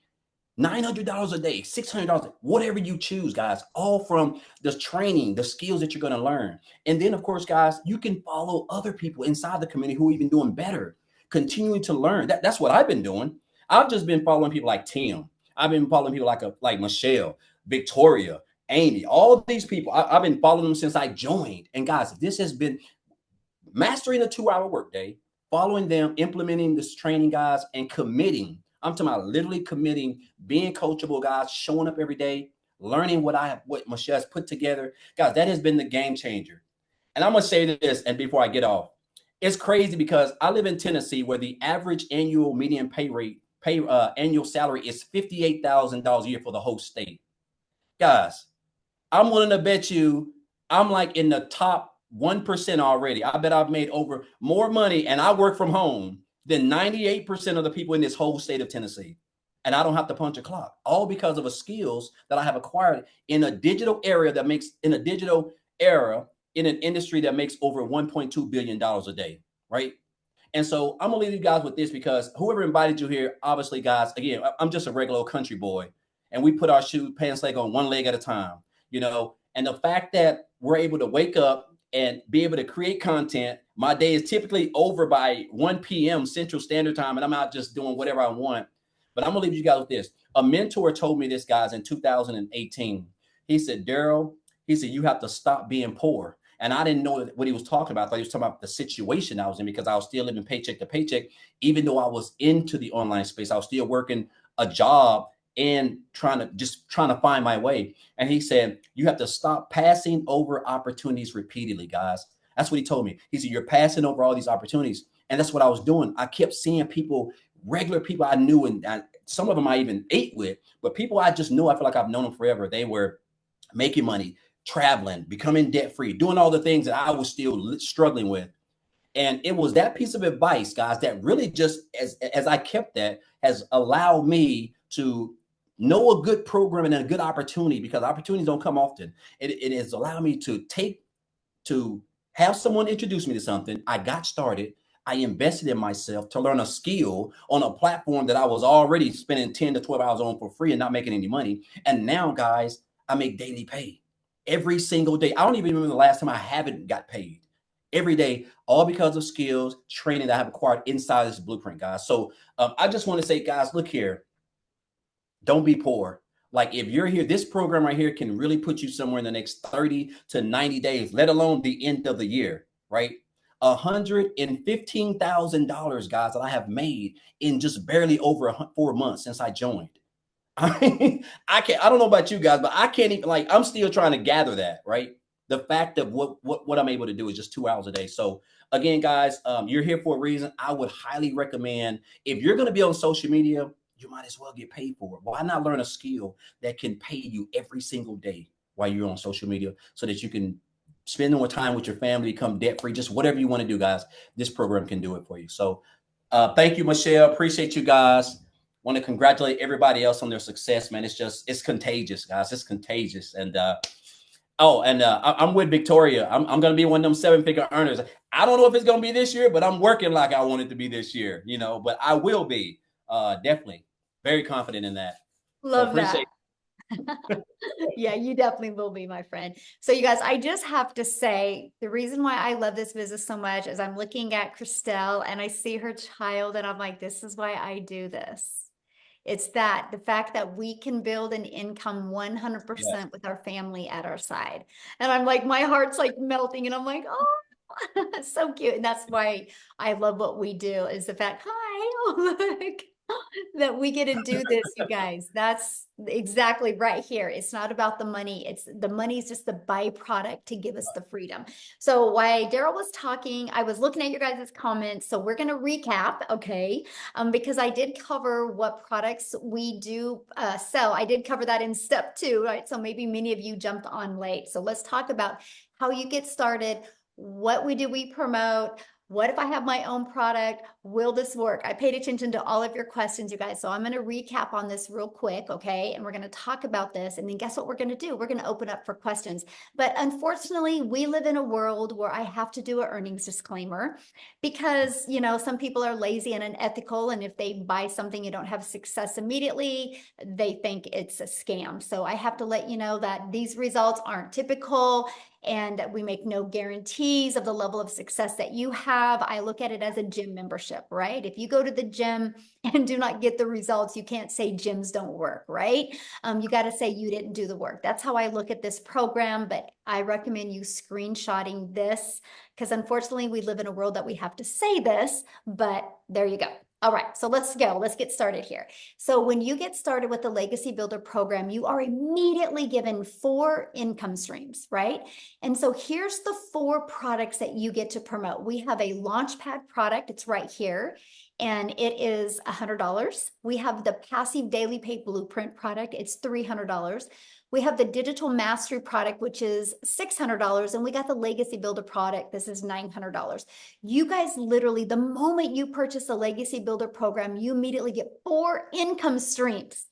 $900 a day, $600, whatever you choose, guys, all from the training, the skills that you're going to learn. And then, of course, guys, you can follow other people inside the community who are even doing better, continuing to learn. That's what I've been doing. I've just been following people like Tim. I've been following people like Michelle, Victoria, Amy, all these people. I've been following them since I joined. And guys, this has been mastering a 2-hour workday, following them, implementing this training, guys, and committing. I'm talking about literally committing, being coachable, guys, showing up every day, learning what Michelle has put together. Guys, that has been the game changer. And I'm going to say this, and before I get off, it's crazy because I live in Tennessee, where the average annual median annual salary is $58,000 a year for the whole state. Guys, I'm willing to bet you I'm like in the top 1% already. I bet I've made more money, and I work from home, than 98% of the people in this whole state of Tennessee. And I don't have to punch a clock, all because of the skills that I have acquired in a digital era in an industry that makes over $1.2 billion a day, right? And so I'm gonna leave you guys with this, because whoever invited you here, obviously, guys, again, I'm just a regular old country boy, and we put our pants leg on one leg at a time, and the fact that we're able to wake up and be able to create content. My day is typically over by 1 p.m. Central Standard Time, and I'm out just doing whatever I want. But I'm gonna leave you guys with this. A mentor told me this, guys, in 2018. He said, Daryl, you have to stop being poor. And I didn't know what he was talking about. I thought he was talking about the situation I was in, because I was still living paycheck to paycheck. Even though I was into the online space, I was still working a job and trying to find my way. And he said, you have to stop passing over opportunities repeatedly, guys. That's what he told me. He said, you're passing over all these opportunities. And that's what I was doing. I kept seeing people, regular people I knew, and some of them I even ate with, but people I just knew, I feel like I've known them forever. They were making money, traveling, becoming debt free, doing all the things that I was still struggling with. And it was that piece of advice, guys, that really just, as I kept that, has allowed me to know a good program and a good opportunity, because opportunities don't come often. It has allowed me to have someone introduce me to something. I got started. I invested in myself to learn a skill on a platform that I was already spending 10 to 12 hours on for free and not making any money. And now, guys, I make daily pay every single day. I don't even remember the last time I haven't got paid. Every day, all because of skills, training that I have acquired inside this blueprint, guys. So I just want to say, guys, look here. Don't be poor. Like, if you're here, this program right here can really put you somewhere in the next 30 to 90 days, let alone the end of the year, right? $115,000, guys, that I have made in just barely over 4 months since I joined. I mean, I don't know about you guys, but I can't even, like, I'm still trying to gather that, right? The fact of what I'm able to do is just 2 hours a day. So again, guys, you're here for a reason. I would highly recommend, if you're going to be on social media, you might as well get paid for it. Why not learn a skill that can pay you every single day while you're on social media, so that you can spend more time with your family, become debt free, just whatever you want to do, guys. This program can do it for you. So thank you, Michelle. Appreciate you guys. Want to congratulate everybody else on their success, man. It's contagious, guys. It's contagious. And I'm with Victoria. I'm going to be one of them 7-figure earners. I don't know if it's going to be this year, but I'm working like I want it to be this year, but I will be definitely very confident in that. Love so appreciate that. Yeah, you definitely will be, my friend. So you guys, I just have to say, the reason why I love this business so much is I'm looking at Christelle and I see her child and I'm like, this is why I do this. It's the fact that we can build an income 100% with our family at our side. And I'm like, my heart's like melting and I'm like, oh, so cute. And that's why I love what we do, is the fact, hi, oh, look, that we get to do this, you guys. That's exactly right here. It's not about the money. It's the money is just the byproduct to give us the freedom. So while Daryl was talking, I was looking at your guys' comments. So we're going to recap, okay? Because I did cover what products we do sell. I did cover that in step 2, right? So maybe many of you jumped on late. So let's talk about how you get started. What we promote. What if I have my own product? Will this work? I paid attention to all of your questions, you guys. So I'm going to recap on this real quick, okay? And we're going to talk about this. And then guess what we're going to do? We're going to open up for questions. But unfortunately, we live in a world where I have to do an earnings disclaimer because, some people are lazy and unethical. And if they buy something and don't have success immediately, they think it's a scam. So I have to let you know that these results aren't typical, and we make no guarantees of the level of success that you have. I look at it as a gym membership, right? If you go to the gym and do not get the results, you can't say gyms don't work, right? You got to say you didn't do the work. That's how I look at this program, but I recommend you screenshotting this, because unfortunately we live in a world that we have to say this, but there you go. All right, so let's go. Let's get started here. So when you get started with the Legacy Builder program, you are immediately given 4 income streams, right? And so here's the 4 products that you get to promote. We have a Launchpad product. It's right here, and it is $100. We have the Passive Daily Pay Blueprint product. It's $300. We have the Digital Mastery product, which is $600. And we got the Legacy Builder product. This is $900. You guys literally, the moment you purchase the Legacy Builder program, you immediately get 4 income streams.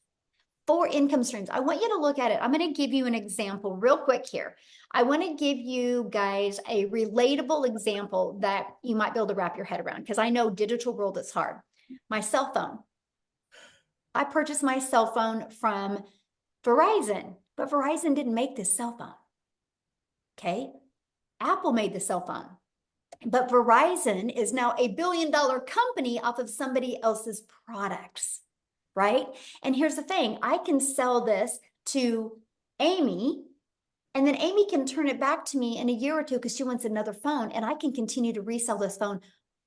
4 income streams. I want you to look at it. I'm going to give you an example real quick here. I want to give you guys a relatable example that you might be able to wrap your head around, because I know digital world is hard. My cell phone. I purchased my cell phone from Verizon, but Verizon didn't make this cell phone. Okay. Apple made the cell phone, but Verizon is now a $1 billion company off of somebody else's products, right? And here's the thing, I can sell this to Amy And then Amy can turn it back to me in a year or two because she wants another phone, and I can continue to resell this phone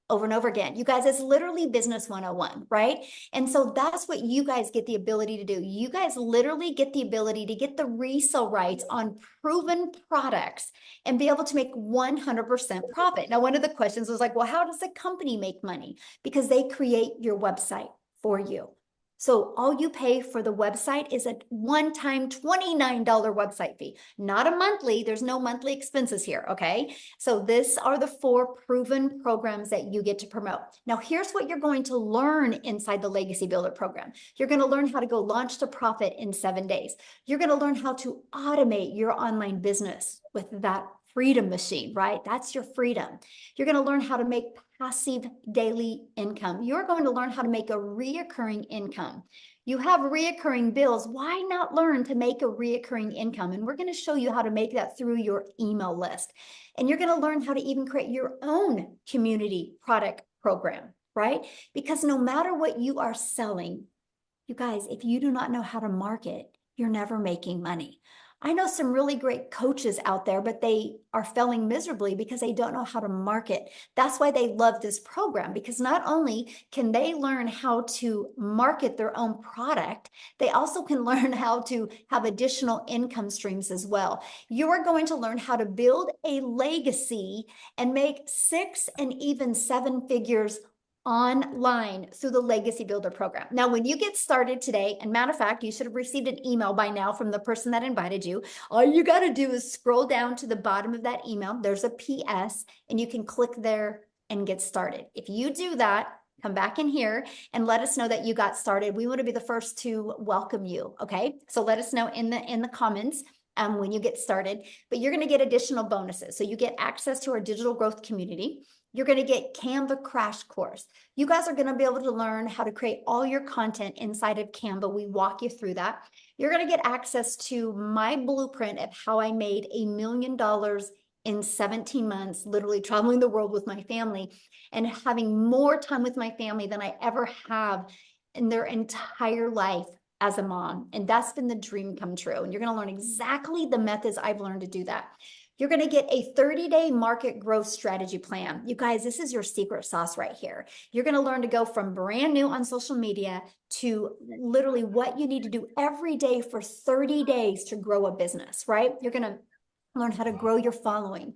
over and over again. You guys, it's literally business 101, right? And so that's what you guys get the ability to do. You guys literally get the ability to get the resale rights on proven products and be able to make 100% profit. Now, one of the questions was like, well, how does a company make money? Because they create your website for you. So all you pay for the website is a one-time $29 website fee, not a monthly. There's no monthly expenses here, okay? So these are the 4 proven programs that you get to promote. Now, here's what you're going to learn inside the Legacy Builder program. You're going to learn how to go launch to profit in 7 days. You're going to learn how to automate your online business with that freedom machine, right? That's your freedom. You're going to learn how to make passive daily income. You're going to learn how to make a reoccurring income. You have reoccurring bills. Why not learn to make a reoccurring income? And we're going to show you how to make that through your email list. And you're going to learn how to even create your own community product program, right? Because no matter what you are selling, you guys, if you do not know how to market, you're never making money. I know some really great coaches out there, but they are failing miserably because they don't know how to market. That's why they love this program, because not only can they learn how to market their own product, they also can learn how to have additional income streams as well. You are going to learn how to build a legacy and make 6 and even 7 figures online through the Legacy Builder program. Now, when you get started today, and matter of fact, you should have received an email by now from the person that invited you. All you got to do is scroll down to the bottom of that email. There's a PS, and you can click there and get started. If you do that, come back in here and let us know that you got started. We want to be the first to welcome you. Okay, so let us know in the comments when you get started. But you're going to get additional bonuses. So you get access to our digital growth community. You're going to get Canva crash course. You guys are going to be able to learn how to create all your content inside of Canva. We walk you through that. You're going to get access to my blueprint of how I made $1 million in 17 months, literally traveling the world with my family and having more time with my family than I ever have in their entire life as a mom. And that's been the dream come true. And you're going to learn exactly the methods I've learned to do that. You're going to get a 30-day market growth strategy plan. You guys, this is your secret sauce right here. You're going to learn to go from brand new on social media to literally what you need to do every day for 30 days to grow a business, right? You're going to learn how to grow your following,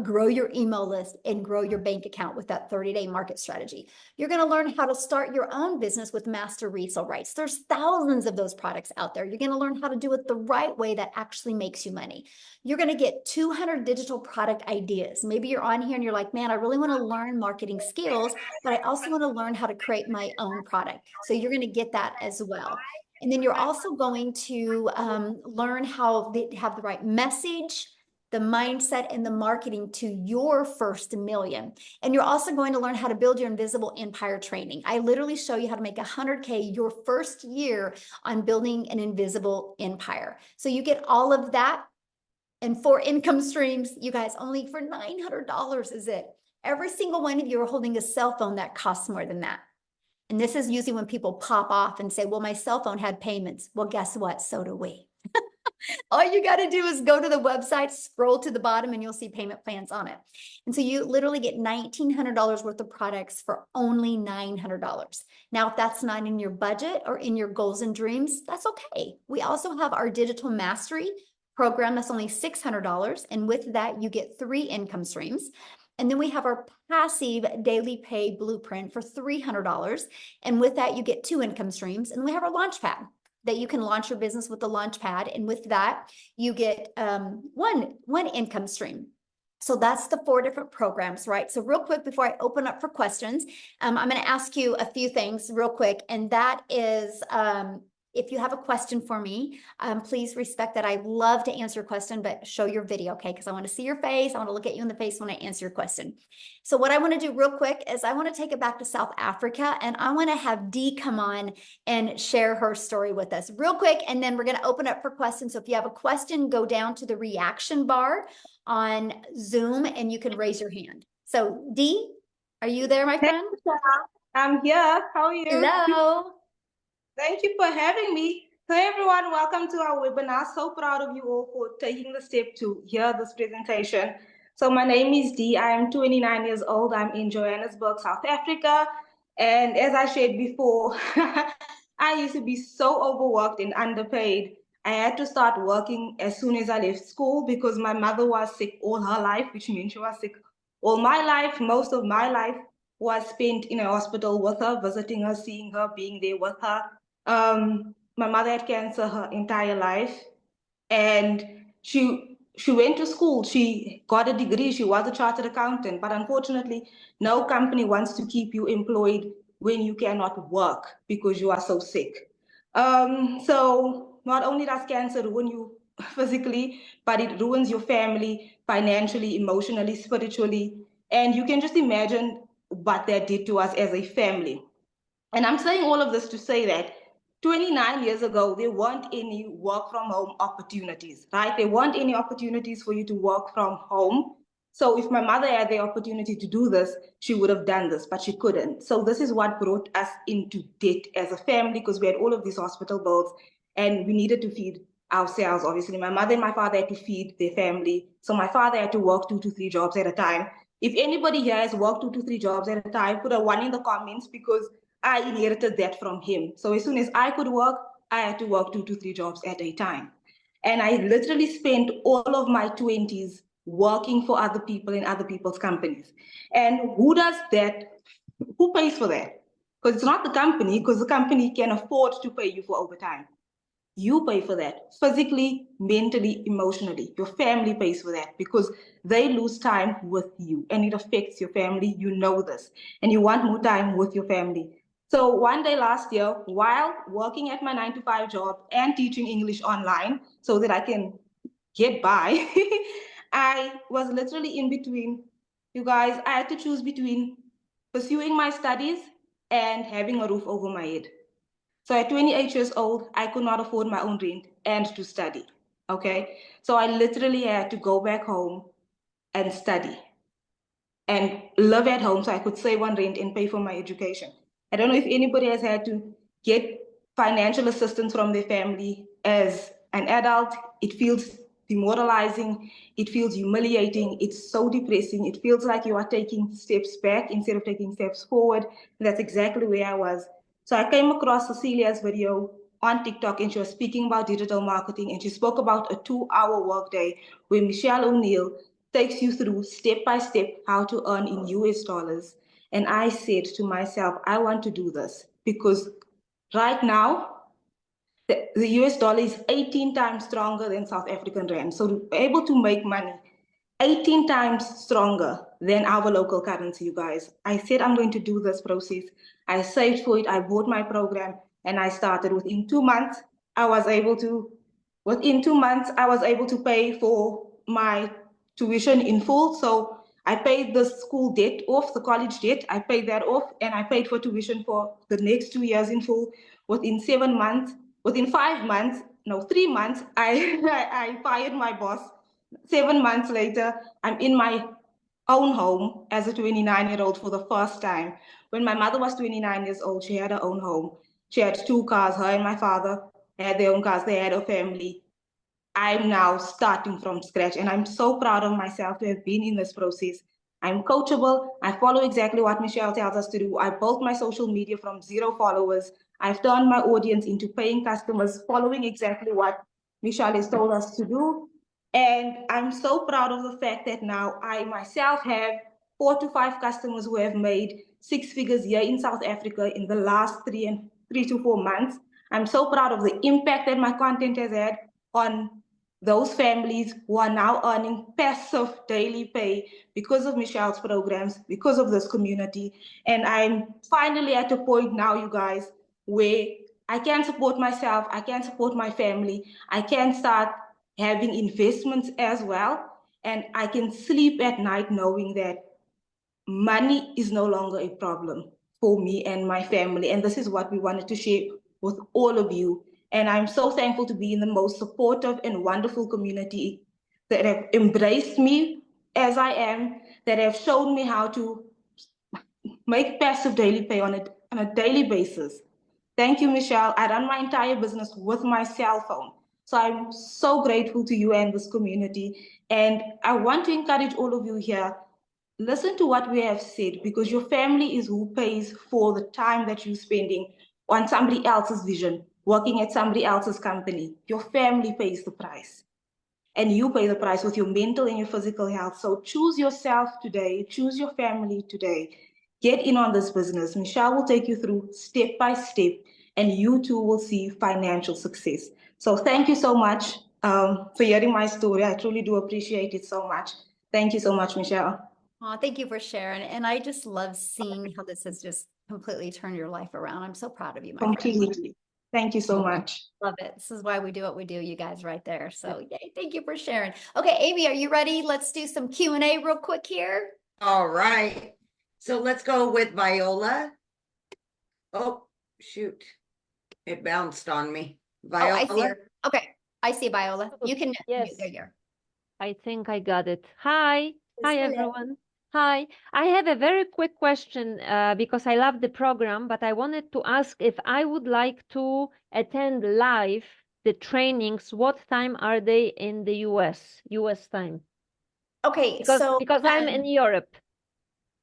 grow your email list, and grow your bank account with that 30-day market strategy. You're going to learn how to start your own business with master resale rights. There's thousands of those products out there. You're going to learn how to do it the right way that actually makes you money. You're going to get 200 digital product ideas. Maybe you're on here and you're like, man, I really want to learn marketing skills, but I also want to learn how to create my own product. So you're going to get that as well. And then you're also going to learn how to have the right message, the mindset, and the marketing to your first million. And you're also going to learn how to build your invisible empire training. I literally show you how to make 100K your first year on building an invisible empire. So you get all of that and 4 income streams, you guys, only for $900 is it. Every single one of you are holding a cell phone that costs more than that. And this is usually when people pop off and say, well, my cell phone had payments. Well, guess what? So do we. All you got to do is go to the website, scroll to the bottom, and you'll see payment plans on it. And so you literally get $1,900 worth of products for only $900. Now, if that's not in your budget or in your goals and dreams, that's okay. We also have our digital mastery program that's only $600. And with that, you get 3 income streams. And then we have our passive daily pay blueprint for $300. And with that, you get 2 income streams. And we have our launch pad that you can launch your business with the launch pad. And with that, you get one income stream. So that's the 4 different programs, right? So real quick, before I open up for questions, I'm going to ask you a few things real quick. And that is, if you have a question for me, please respect that. I love to answer your question, but show your video, okay? Because I want to see your face. I want to look at you in the face when I answer your question. So what I want to do real quick is I want to take it back to South Africa, and I want to have Dee come on and share her story with us real quick, and then we're going to open up for questions. So if you have a question, go down to the reaction bar on Zoom, and you can raise your hand. So Dee, are you there, my friend? I'm here. How are you? Hello. Thank you for having me. So everyone, welcome to our webinar. So proud of you all for taking the step to hear this presentation. So my name is Dee. I am 29 years old. I'm in Johannesburg, South Africa. And as I shared before, I used to be so overworked and underpaid. I had to start working as soon as I left school because my mother was sick all her life, which means she was sick all my life. Most of my life was spent in a hospital with her, visiting her, seeing her, being there with her. My mother had cancer her entire life, and she went to school. She got a degree. She was a chartered accountant, but unfortunately, no company wants to keep you employed when you cannot work because you are so sick. So not only does cancer ruin you physically, but it ruins your family financially, emotionally, spiritually, and you can just imagine what that did to us as a family. And I'm saying all of this to say that 29 years ago, there weren't any work from home opportunities, right? There weren't any opportunities for you to work from home. So if my mother had the opportunity to do this, she would have done this, but she couldn't. So this is what brought us into debt as a family because we had all of these hospital bills and we needed to feed ourselves. Obviously, my mother and my father had to feed their family. So my father had to work 2 to 3 jobs at a time. If anybody here has worked 2 to 3 jobs at a time, put a 1 in the comments because I inherited that from him. So as soon as I could work, I had to work 2 to 3 jobs at a time. And I literally spent all of my 20s working for other people in other people's companies. And who does that? Who pays for that? Because it's not the company, because the company can afford to pay you for overtime. You pay for that physically, mentally, emotionally. Your family pays for that because they lose time with you and it affects your family. You know this, and you want more time with your family. So one day last year, while working at my 9 to 5 job and teaching English online so that I can get by, I was literally in between. You guys, I had to choose between pursuing my studies and having a roof over my head. So at 28 years old, I could not afford my own rent and to study. Okay. So I literally had to go back home and study and live at home so I could save on rent and pay for my education. I don't know if anybody has had to get financial assistance from their family as an adult. It feels demoralizing, it feels humiliating, it's so depressing. It feels like you are taking steps back instead of taking steps forward. And that's exactly where I was. So I came across Cecilia's video on TikTok and she was speaking about digital marketing and she spoke about a 2-hour workday where Michelle O'Neill takes you through step by step how to earn in US dollars. And I said to myself, I want to do this because right now, the US dollar is 18 times stronger than South African rand. So to be able to make money 18 times stronger than our local currency, you guys. I said I'm going to do this process. I saved for it, I bought my program, and I started. Within 2 months, I was able to pay for my tuition in full. So I paid the school debt off, the college debt, I paid that off, and I paid for tuition for the next 2 years in full. Within 7 months, within 5 months, no, 3 months, I fired my boss. 7 months later, I'm in my own home as a 29-year-old for the first time. When my mother was 29 years old, she had her own home. She had 2 cars, her and my father had their own cars, they had a family. I'm now starting from scratch, and I'm so proud of myself to have been in this process. I'm coachable. I follow exactly what Michelle tells us to do. I built my social media from 0 followers. I've turned my audience into paying customers, following exactly what Michelle has told us to do. And I'm so proud of the fact that now I myself have 4 to 5 customers who have made 6 figures here in South Africa in the last 3 to 4 months. I'm so proud of the impact that my content has had on those families who are now earning passive daily pay because of Michelle's programs, because of this community. And I'm finally at a point now, you guys, where I can support myself, I can support my family, I can start having investments as well, and I can sleep at night knowing that money is no longer a problem for me and my family. And this is what we wanted to share with all of you. And I'm so thankful to be in the most supportive and wonderful community that have embraced me as I am, that have shown me how to make passive daily pay on a daily basis Thank you, Michelle. I run my entire business with my cell phone. So I'm so grateful to you and this community. And I want to encourage all of you here, listen to what we have said, because your family is who pays for the time that you're spending on somebody else's vision, working at somebody else's company. Your family pays the price. And you pay the price with your mental and your physical health. So choose yourself today, choose your family today. Get in on this business. Michelle will take you through step by step, and you too will see financial success. So thank you so much for hearing my story. I truly do appreciate it so much. Thank you so much, Michelle. Oh, thank you for sharing. And I just love seeing how this has just completely turned your life around. I'm so proud of you, my friend. Completely. Thank you so much. Love it. This is why we do what we do, you guys right there. So yay, thank you for sharing. Okay, Amy, are you ready? Let's do some Q&A real quick here. All right. So let's go with Viola. Oh, shoot. It bounced on me. Oh, I see Viola. her. Okay, I see Viola. You can Yes. there you are. I think I got it. Hi. Hi, Yes, everyone. Hi. I have a very quick question because I love the program, but I wanted to ask if I would like to attend live the trainings. What time are they in the US time? Okay, Because so I'm in Europe.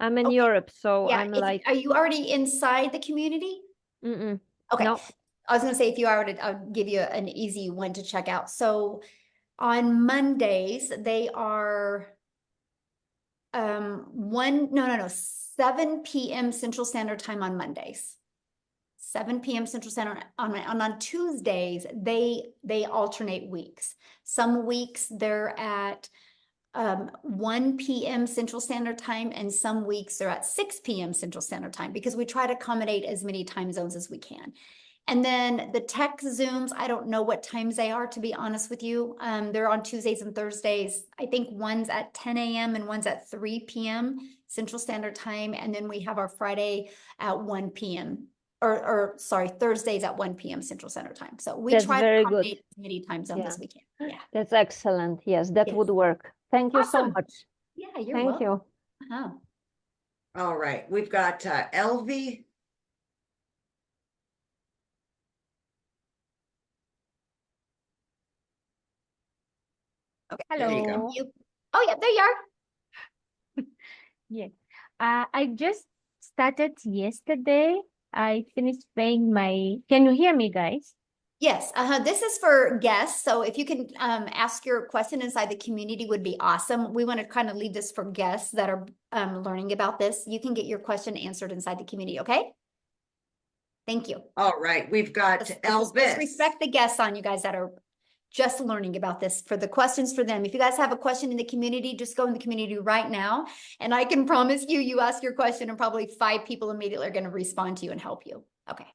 I'm in okay, Europe, so yeah, I'm like, are you already inside the community? Okay. no. I was gonna say if you are, I'll give you an easy one to check out. So on Mondays, they are 7 p.m. Central Standard Time on Mondays. 7 p.m. Central Standard on Tuesdays, they alternate weeks. Some weeks they're at 1 p.m. Central Standard Time, and some weeks they're at 6 p.m. Central Standard Time because we try to accommodate as many time zones as we can. And then the tech Zooms, I don't know what times they are, to be honest with you. They're on Tuesdays and Thursdays. I think one's at 10 a.m. and one's at 3 p.m. Central Standard Time. And then we have our Friday at 1 p.m. or sorry, Thursdays at 1 p.m. Central Standard Time. So we That's try to very good. accommodate as many time zones Yeah. as we can. Yeah. That's excellent. Yes, that Yes. would work. Thank you so Awesome. much. Yeah, you're Thank welcome. you. Uh-huh. All right. We've got Elvie. Okay. There you go. Hello. Oh, yeah, there you are. Yeah. I just started yesterday. I finished paying my. Can you hear me, guys? Yes, this is for guests. So if you can ask your question inside the community would be awesome. We want to kind of leave this for guests that are learning about this. You can get your question answered inside the community, okay? Thank you. All right. We've got Let's Elvis. respect the guests on you guys that are just learning about this for the questions for them. If you guys have a question in the community, just go in the community right now. And I can promise you, you ask your question and probably 5 people immediately are going to respond to you and help you. Okay.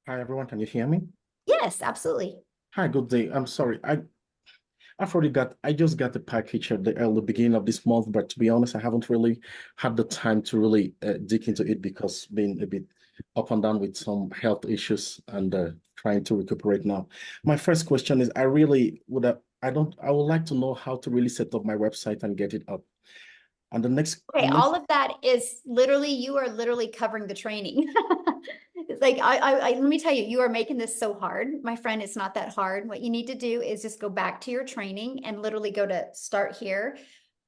Hi everyone, can you hear me? Yes, absolutely. Hi, good day. I'm sorry. I just got the package at the beginning of this month, but to be honest, I haven't really had the time to really dig into it because being a bit up and down with some health issues and trying to recuperate now. My first question is I would like to know how to really set up my website and get it up. And the next Okay, all of that is literally, you are literally covering the training. It's like, let me tell you, you are making this so hard. My friend, it's not that hard. What you need to do is just go back to your training and literally go to start here.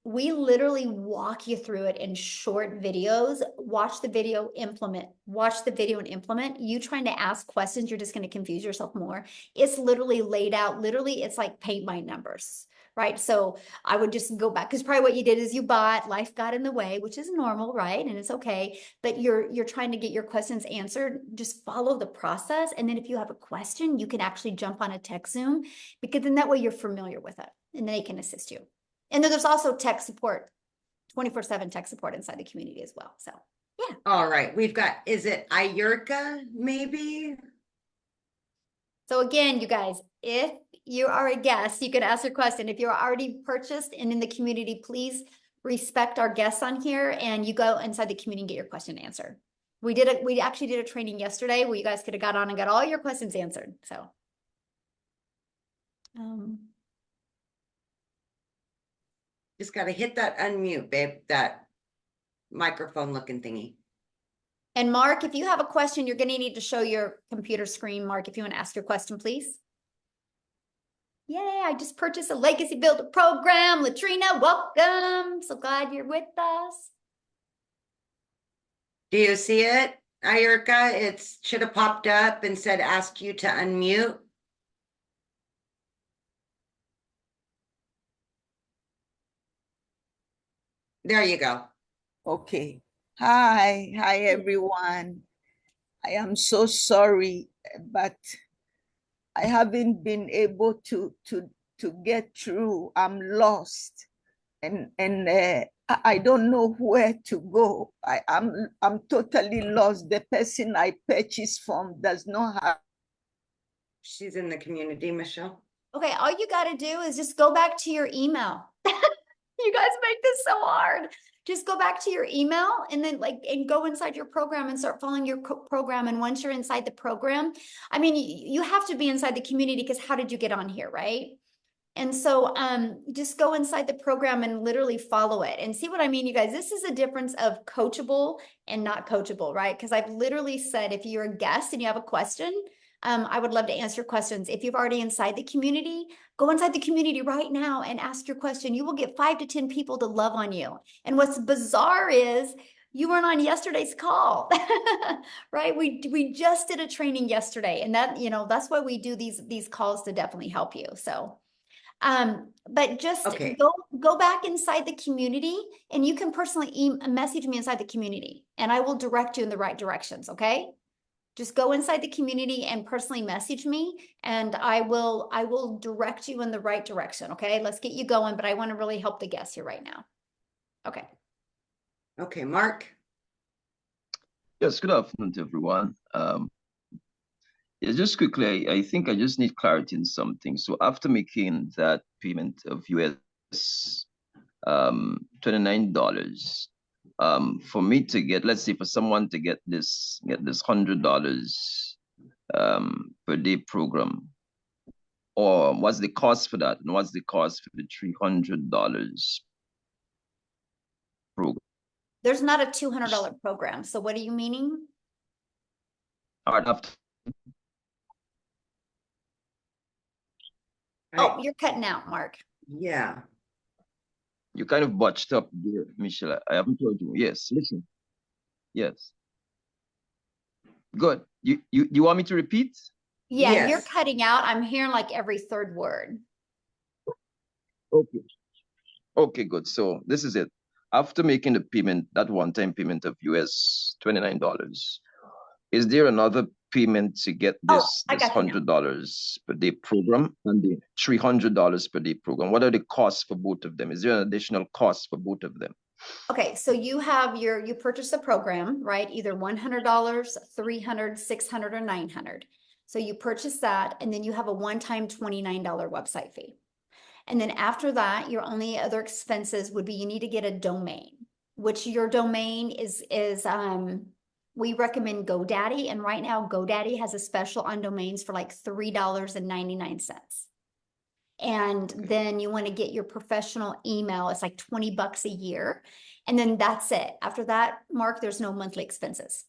We literally walk you through it in short videos. Watch the video, implement. Watch the video and implement. You trying to ask questions, you're just going to confuse yourself more. It's literally laid out. Literally, it's like paint by numbers, right? So I would just go back because probably what you did is you bought, life got in the way, which is normal, right? And it's okay. But you're trying to get your questions answered. Just follow the process. And then if you have a question, you can actually jump on a tech Zoom because then that way you're familiar with it and they can assist you. And then there's also tech support, 24/7 tech support inside the community as well. So yeah. All right. We've got, is it Ayurka maybe? So again, you guys, if you are a guest, you can ask your question. If you're already purchased and in the community, please respect our guests on here and you go inside the community and get your question answered. We actually did a training yesterday where you guys could have got on and got all your questions answered. So Just got to hit that unmute, babe, that microphone looking thingy. And Mark, if you have a question, you're going to need to show your computer screen. Mark, if you want to ask your question, please. Yay, I just purchased a Legacy Builder program. Latrina, welcome. So glad you're with us. Do you see it, Ayurka? It should have popped up and said ask you to unmute. There you go. Okay. Hi everyone. I am so sorry, but I haven't been able to get through. I'm lost, and I don't know where to go. I'm totally lost. The person I purchased from does not have. She's in the community, Michelle. Okay, all you got to do is just go back to your email. You guys make this so hard. Just go back to your email and then and go inside your program and start following your program. And once you're inside the program, I mean, you have to be inside the community because how did you get on here, right? And so just go inside the program and literally follow it and see what I mean, you guys. This is a difference of coachable and not coachable, right? Because I've literally said, if you're a guest and you have a question, I would love to answer questions. If you've already inside the community, go inside the community right now and ask your question. You will get 5 to 10 people to love on you. And what's bizarre is you weren't on yesterday's call, right? We just did a training yesterday, and that, that's why we do these calls, to definitely help you. So but just Okay. go back inside the community, and you can personally message me inside the community, and I will direct you in the right directions. Okay. Just go inside the community and personally message me, and I will direct you in the right direction. Okay. Let's get you going, but I want to really help the guests here right now. Okay. Okay, Mark. Yes, good afternoon to everyone. Yeah, just quickly, I think I just need clarity in something. So after making that payment of US $29, for me to get, let's say for someone to get this $100 per day program, or what's the cost for that, and what's the cost for the $300 program? There's not a $200 program. So what are you meaning? All right, after. Oh, you're cutting out, Mark. Yeah. You kind of botched up there, Michelle. I haven't told you. Yes, listen. Yes. Good. You want me to repeat? Yeah, Yes. you're cutting out. I'm hearing like every third word. Okay. Okay, good. So this is it. After making the payment, that one-time payment of US $29, is there another payment to get this $100 per day program and the $300 per day program? What are the costs for both of them? Is there an additional cost for both of them? Okay, so you purchase the program, right? Either $100, $300, $600, or $900. So you purchase that, and then you have a one-time $29 website fee. And then after that, your only other expenses would be you need to get a domain, which your domain is we recommend GoDaddy, and right now GoDaddy has a special on domains for like $3.99. And then you want to get your professional email. It's like $20 a year. And then that's it. After that, Mark, there's no monthly expenses.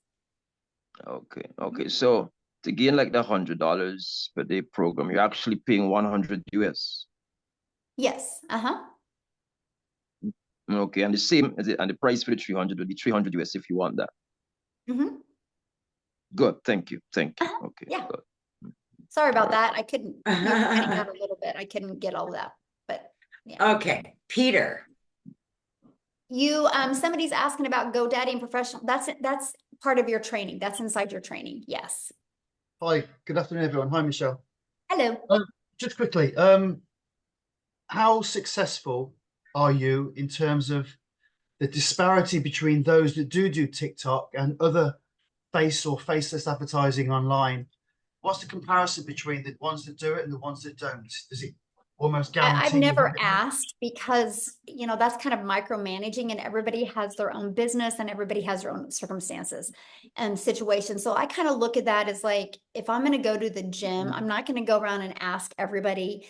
Okay. Okay. So to gain like the $100 per day program, you're actually paying 100 US. Yes. Uh-huh. Okay. And the same as it, and the price for the 300 would be 300 US if you want that. Mm-hmm. Good. Thank you. Thank you. Okay. Yeah. Good. Sorry about that. I couldn't, you were cutting out a little bit. I couldn't get all of that, but yeah. Okay, Peter. Somebody's asking about GoDaddy and professional. That's part of your training. That's inside your training. Yes. Hi, good afternoon, everyone. Hi, Michelle. Hello. Just quickly, how successful are you in terms of the disparity between those that do TikTok and other face or faceless advertising online? What's the comparison between the ones that do it and the ones that don't? Does it almost guarantee? I've never asked because, that's kind of micromanaging, and everybody has their own business and everybody has their own circumstances and situations. So I kind of look at that as like, if I'm going to go to the gym, I'm not going to go around and ask everybody,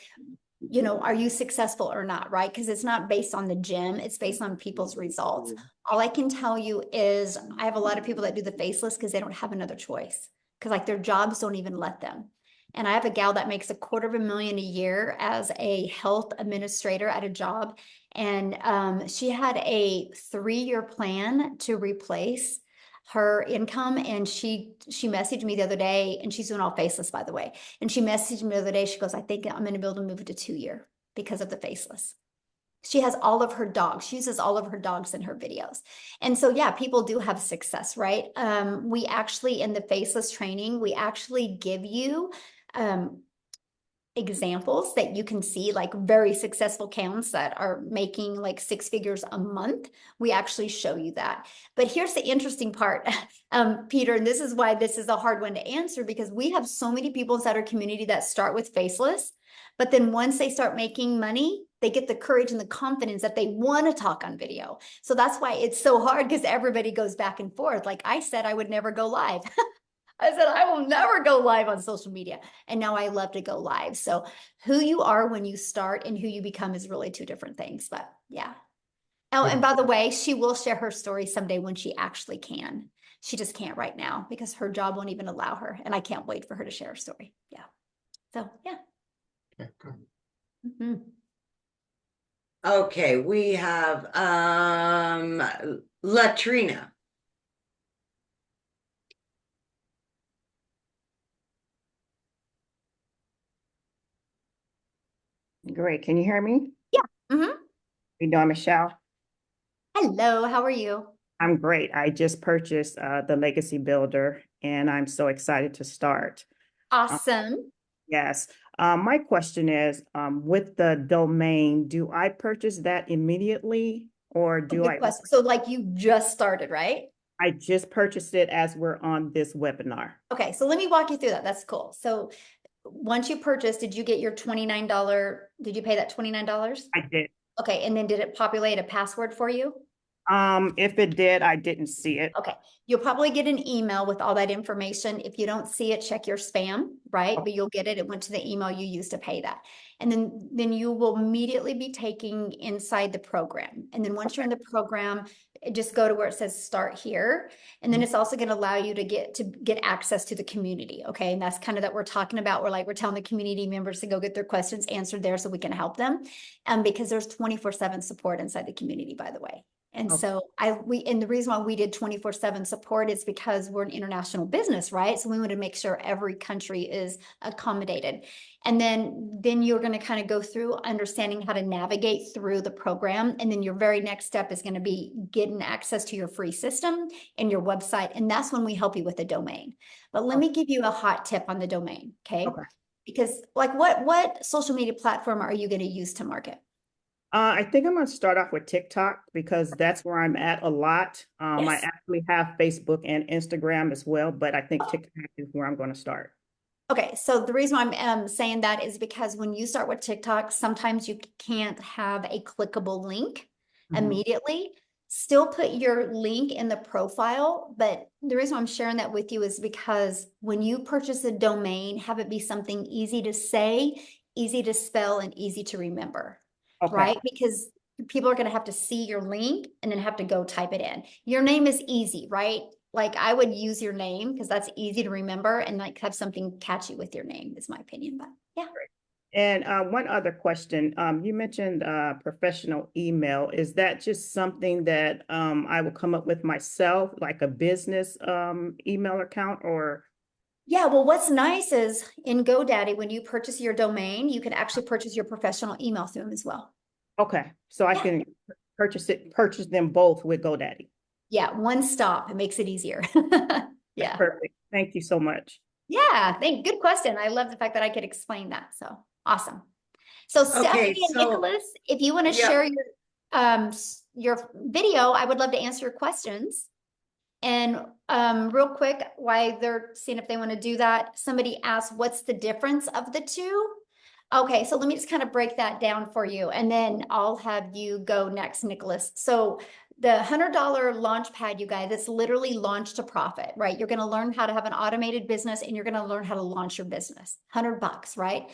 you know, are you successful or not, right? Because it's not based on the gym, it's based on people's results. All I can tell you is I have a lot of people that do the faceless because they don't have another choice, because like their jobs don't even let them. And I have a gal that makes $250,000 a year as a health administrator at a job. And she had a 3-year plan to replace her income. And she messaged me the other day, and she's doing all faceless, by the way. And she messaged me the other day. She goes, I think I'm going to be able to move it to 2-year because of the faceless. She has all of her dogs. She uses all of her dogs in her videos. And so, yeah, people do have success, right? We actually, in the faceless training, we actually give you examples that you can see, like very successful accounts that are making like 6 figures a month. We actually show you that. But here's the interesting part, Peter, and this is why this is a hard one to answer, because we have so many people inside our community that start with faceless, but then once they start making money, they get the courage and the confidence that they want to talk on video. So that's why it's so hard, because everybody goes back and forth. Like I said, I would never go live. I said, I will never go live on social media. And now I love to go live. So who you are when you start and who you become is really 2 different things. But yeah. Oh, and by the way, she will share her story someday when she actually can. She just can't right now because her job won't even allow her. And I can't wait for her to share her story. Yeah. So yeah. Okay, good. Mm-hmm. Okay, we have Latrina. Great. Can you hear me? Yeah. Mm-hmm. You doing, Michelle? Hello, how are you? I'm great. I just purchased the Legacy Builder, and I'm so excited to start. Awesome. Yes. My question is, with the domain, do I purchase that immediately, or do Good question. So like you just started, right? I just purchased it as we're on this webinar? Okay, so let me walk you through that. That's cool. So once you purchased, did you get your $29? Did you pay that $29? I did. Okay, and then did it populate a password for you? If it did, I didn't see it. Okay, you'll probably get an email with all that information. If you don't see it, check your spam, right? But you'll get it. It went to the email you used to pay that. And then you will immediately be taking inside the program. And then once you're in the program, just go to where it says start here. And then it's also going to allow you to get access to the community. Okay. And that's kind of that we're talking about. We're telling the community members to go get their questions answered there so we can help them. Because there's 24/7 support inside the community, by the way. And so and the reason why we did 24/7 support is because we're an international business, right? So we want to make sure every country is accommodated. And then you're going to kind of go through understanding how to navigate through the program. And then your very next step is going to be getting access to your free system and your website. And that's when we help you with the domain. But let me give you a hot tip on the domain, okay? Because like what social media platform are you going to use to market? I think I'm going to start off with TikTok because that's where I'm at a lot. I actually have Facebook and Instagram as well, but I think TikTok is where I'm going to start. Okay, so the reason why I'm saying that is because when you start with TikTok, sometimes you can't have a clickable link immediately. Still put your link in the profile, but the reason I'm sharing that with you is because when you purchase a domain, have it be something easy to say, easy to spell, and easy to remember, right? Because people are going to have to see your link and then have to go type it in. Your name is easy, right? Like I would use your name because that's easy to remember and like have something catchy with your name is my opinion, but yeah. And one other question, you mentioned professional email. Is that just something that I will come up with myself, like a business email account or? Yeah, well, what's nice is in GoDaddy, when you purchase your domain, you can actually purchase your professional email through them as well. Okay, so I can purchase them both with GoDaddy. Yeah, one stop. It makes it easier. Yeah. Perfect. Thank you so much. Yeah, good question. I love the fact that I could explain that. So awesome. So Stephanie and Nicholas, if you want to share your video, I would love to answer your questions. And real quick, while they're seeing if they want to do that, somebody asked, what's the difference of the two? Okay, so let me just kind of break that down for you, and then I'll have you go next, Nicholas. So the $100 launch pad, you guys, it's literally launch to profit, right? You're going to learn how to have an automated business and you're going to learn how to launch your business. $100, right?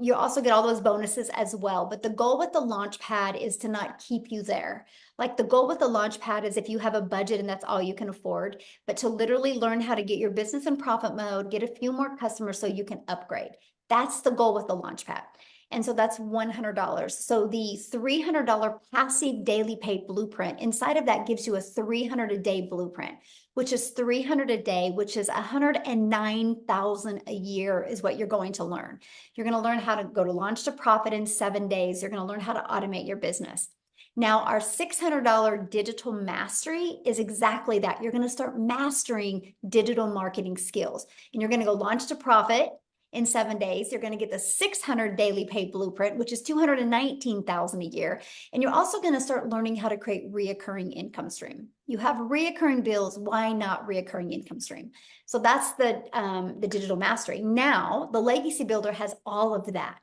You also get all those bonuses as well. But the goal with the Launchpad is to not keep you there. Like the goal with the Launchpad is if you have a budget and that's all you can afford, but to literally learn how to get your business in profit mode, get a few more customers so you can upgrade. That's the goal with the Launchpad. And so that's $100. So the $300 passive daily paid blueprint, inside of that gives you a 300 a day blueprint, which is 300 a day, which is 109,000 a year is what you're going to learn. You're going to learn how to go to launch to profit in 7 days. You're going to learn how to automate your business. Now, our $600 digital mastery is exactly that. You're going to start mastering digital marketing skills, and you're going to go launch to profit in 7 days. You're going to get the 600 daily paid blueprint, which is 219,000 a year. And you're also going to start learning how to create reoccurring income stream. You have reoccurring bills. Why not reoccurring income stream? So that's the digital mastery. Now, the legacy builder has all of that,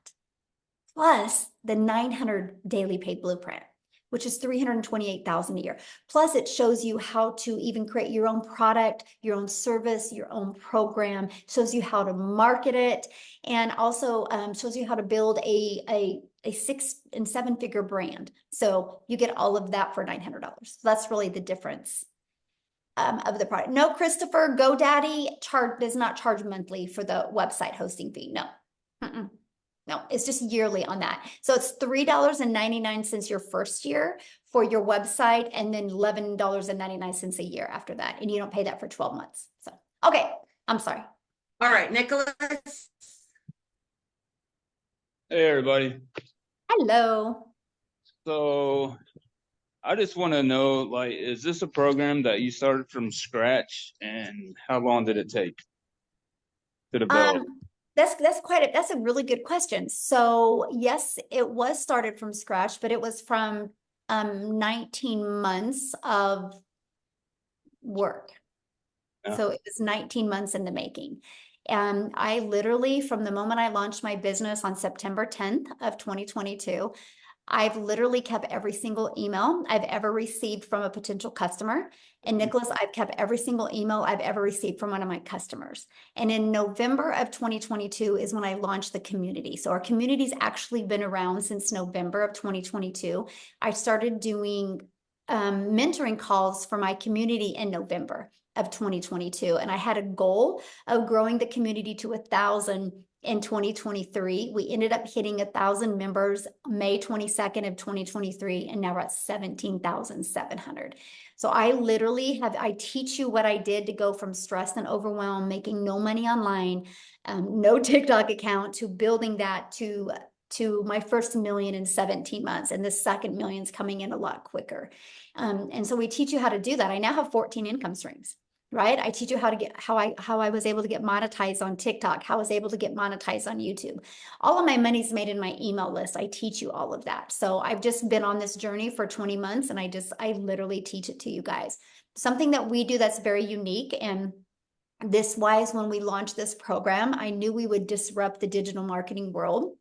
plus the 900 daily paid blueprint, which is 328,000 a year. Plus it shows you how to even create your own product, your own service, your own program, shows you how to market it, and also shows you how to build a 6- and 7-figure brand. So you get all of that for $900. So that's really the difference of the product. No, Christopher, GoDaddy does not charge monthly for the website hosting fee. No. No, it's just yearly on that. So it's $3.99 your first year for your website, and then $11.99 a year after that. And you don't pay that for 12 months. So, okay, I'm sorry. All right, Nicholas. Hey, everybody. Hello. So I just want to know, like, is this a program that you started from scratch, and how long did it take to develop? That's a really good question. So yes, it was started from scratch, but it was from 19 months of work. Yeah. So it was 19 months in the making. And I literally, from the moment I launched my business on September 10th of 2022, I've literally kept every single email I've ever received from a potential customer. And Nicholas, I've kept every single email I've ever received from one of my customers. And in November of 2022 is when I launched the community. So our community's actually been around since November of 2022. I started doing mentoring calls for my community in November of 2022. And I had a goal of growing the community to 1,000 in 2023. We ended up hitting 1,000 members May 22nd of 2023, and now we're at 17,700. So I literally I teach you what I did to go from stress and overwhelm, making no money online, no TikTok account, to building that to my first million in 17 months. And the second million's coming in a lot quicker. And so we teach you how to do that. I now have 14 income streams. Right? I teach you how to get how I was able to get monetized on TikTok, how I was able to get monetized on YouTube. All of my money's made in my email list. I teach you all of that. So I've just been on this journey for 20 months, and I literally teach it to you guys. Something that we do that's very unique, and this wise, when we launched this program, I knew we would disrupt the digital marketing world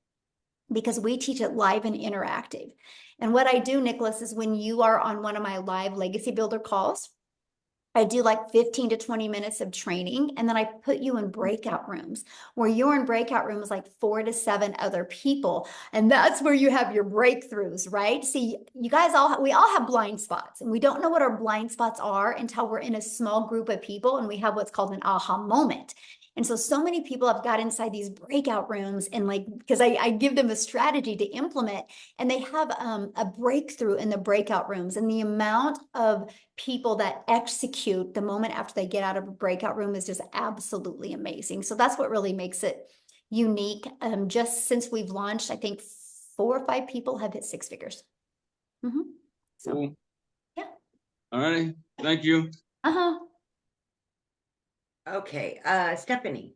because we teach it live and interactive. And what I do, Nicholas, is when you are on one of my live Legacy Builder calls, I do like 15 to 20 minutes of training, and then I put you in breakout rooms where you're in breakout rooms like 4 to 7 other people. And that's where you have your breakthroughs, right? See, you guys we all have blind spots, and we don't know what our blind spots are until we're in a small group of people and we have what's called an aha moment. And so many people have got inside these breakout rooms, and like, because I give them a strategy to implement, and they have a breakthrough in the breakout rooms, and the amount of people that execute the moment after they get out of a breakout room is just absolutely amazing. So that's what really makes it unique. Just since we've launched, I think 4 or 5 people have hit 6 figures. So, cool. Yeah. All right. Thank you. Okay, Stephanie.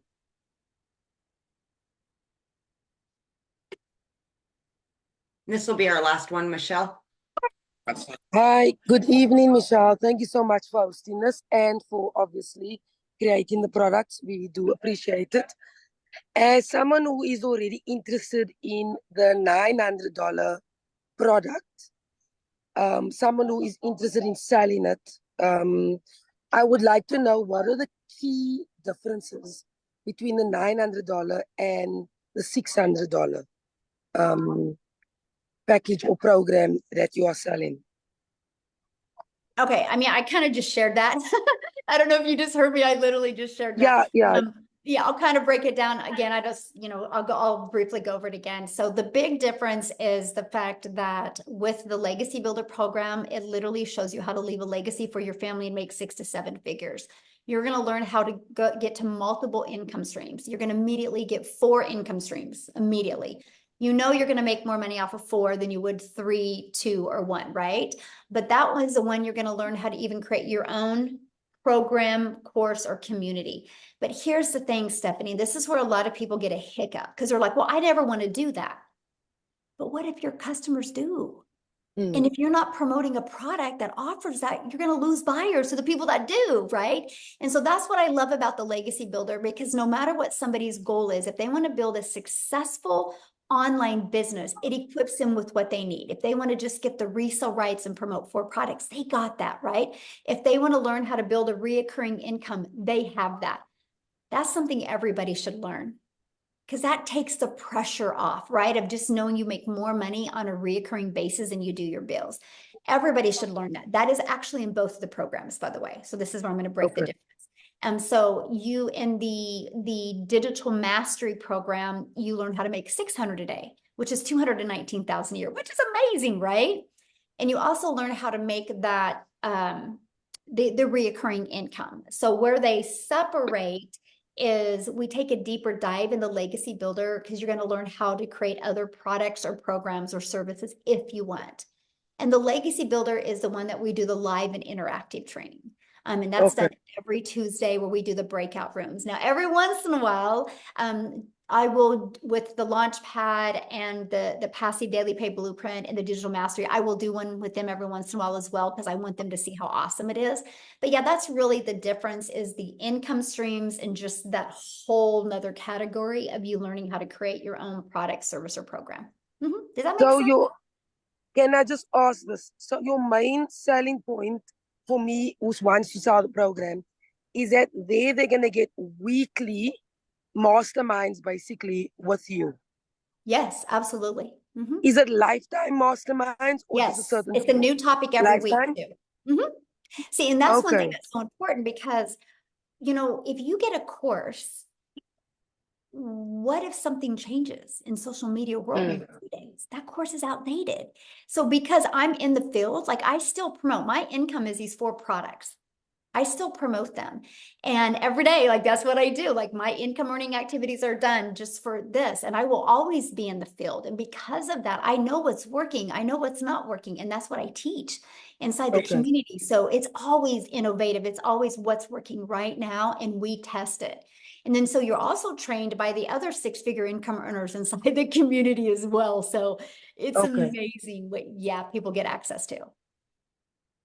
This will be our last one, Michelle. Hi, good evening, Michelle. Thank you so much for hosting us and for obviously creating the products. We do appreciate it. As someone who is already interested in the $900 product, someone who is interested in selling it, I would like to know what are the key differences between the $900 and the $600 package or program that you are selling? Okay, I mean, I kind of just shared that. I don't know if you just heard me. I literally just shared that. Yeah, I'll kind of break it down again. I'll briefly go over it again. So the big difference is the fact that with the Legacy Builder program, it literally shows you how to leave a legacy for your family and make 6 to 7 figures. You're going to learn how to get to multiple income streams. You're going to immediately get 4 income streams immediately. You know you're going to make more money off of 4 than you would 3, 2, or 1, right? But that was the one you're going to learn how to even create your own program, course, or community. But here's the thing, Stephanie, this is where a lot of people get a hiccup because they're like, well, I never want to do that. But what if your customers do? And if you're not promoting a product that offers that, you're going to lose buyers to the people that do, right? And so that's what I love about the Legacy Builder, because no matter what somebody's goal is, if they want to build a successful online business, it equips them with what they need. If they want to just get the resale rights and promote 4 products, they got that, right? If they want to learn how to build a reoccurring income, they have that. That's something everybody should learn, because that takes the pressure off, right? Of just knowing you make more money on a reoccurring basis and you do your bills. Everybody should learn that. That is actually in both the programs, by the way. So this is where I'm going to break the difference. So you in the digital mastery program, you learn how to make 600 a day, which is 219,000 a year, which is amazing, right? And you also learn how to make that the reoccurring income. So where they separate is we take a deeper dive in the Legacy Builder, because you're going to learn how to create other products or programs or services if you want. And the Legacy Builder is the one that we do the live and interactive training. And that's done every Tuesday, where we do the breakout rooms. Now, every once in a while, I will, with the Launchpad and the Passive Daily Pay Blueprint and the Digital Mastery, I will do one with them every once in a while as well, because I want them to see how awesome it is. But yeah, that's really the difference, is the income streams and just that whole nother category of you learning how to create your own product, service, or program. Does that make sense? Can I just ask this? So your main selling point for me, who wants to sell the program, is that they're going to get weekly masterminds basically with you. Yes, absolutely. Is it lifetime masterminds, or yes, just a certain? It's a new topic every lifetime? week too. See, and that's one thing that's so important, because, you know, if you get a course, what if something changes in social media world in 2 days? That course is outdated. So because I'm in the field, like, I still promote, my income is these 4 products. I still promote them. And every day, like, that's what I do. Like, my income earning activities are done just for this. And I will always be in the field. And because of that, I know what's working. I know what's not working. And that's what I teach inside the community. So it's always innovative. It's always what's working right now. And we test it. And then so you're also trained by the other 6-figure income earners inside the community as well. So it's amazing what, people get access to.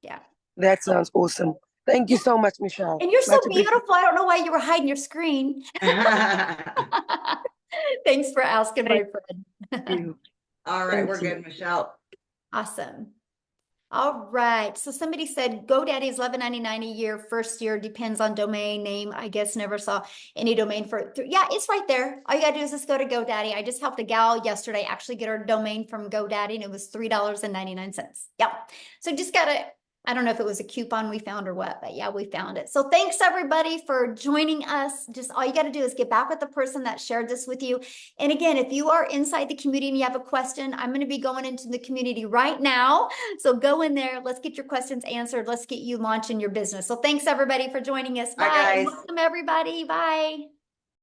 Yeah. That sounds awesome. Thank you so much, Michelle. And you're so beautiful. I don't know why you were hiding your screen. Thanks for asking, my friend. All right, we're good, Michelle. Awesome. All right. So somebody said GoDaddy is $11.99 a year. First year depends on domain name. I guess never saw any domain for. Yeah, it's right there. All you gotta do is just go to GoDaddy. I just helped a gal yesterday actually get her domain from GoDaddy, and it was $3.99. Yep. So just gotta. I don't know if it was a coupon we found or what, but yeah, we found it. So thanks everybody for joining us. Just all you got to do is get back with the person that shared this with you. And again, if you are inside the community and you have a question, I'm going to be going into the community right now. So go in there. Let's get your questions answered. Let's get you launching your business. So thanks everybody for joining us. Bye. Bye, guys. Welcome everybody. Bye.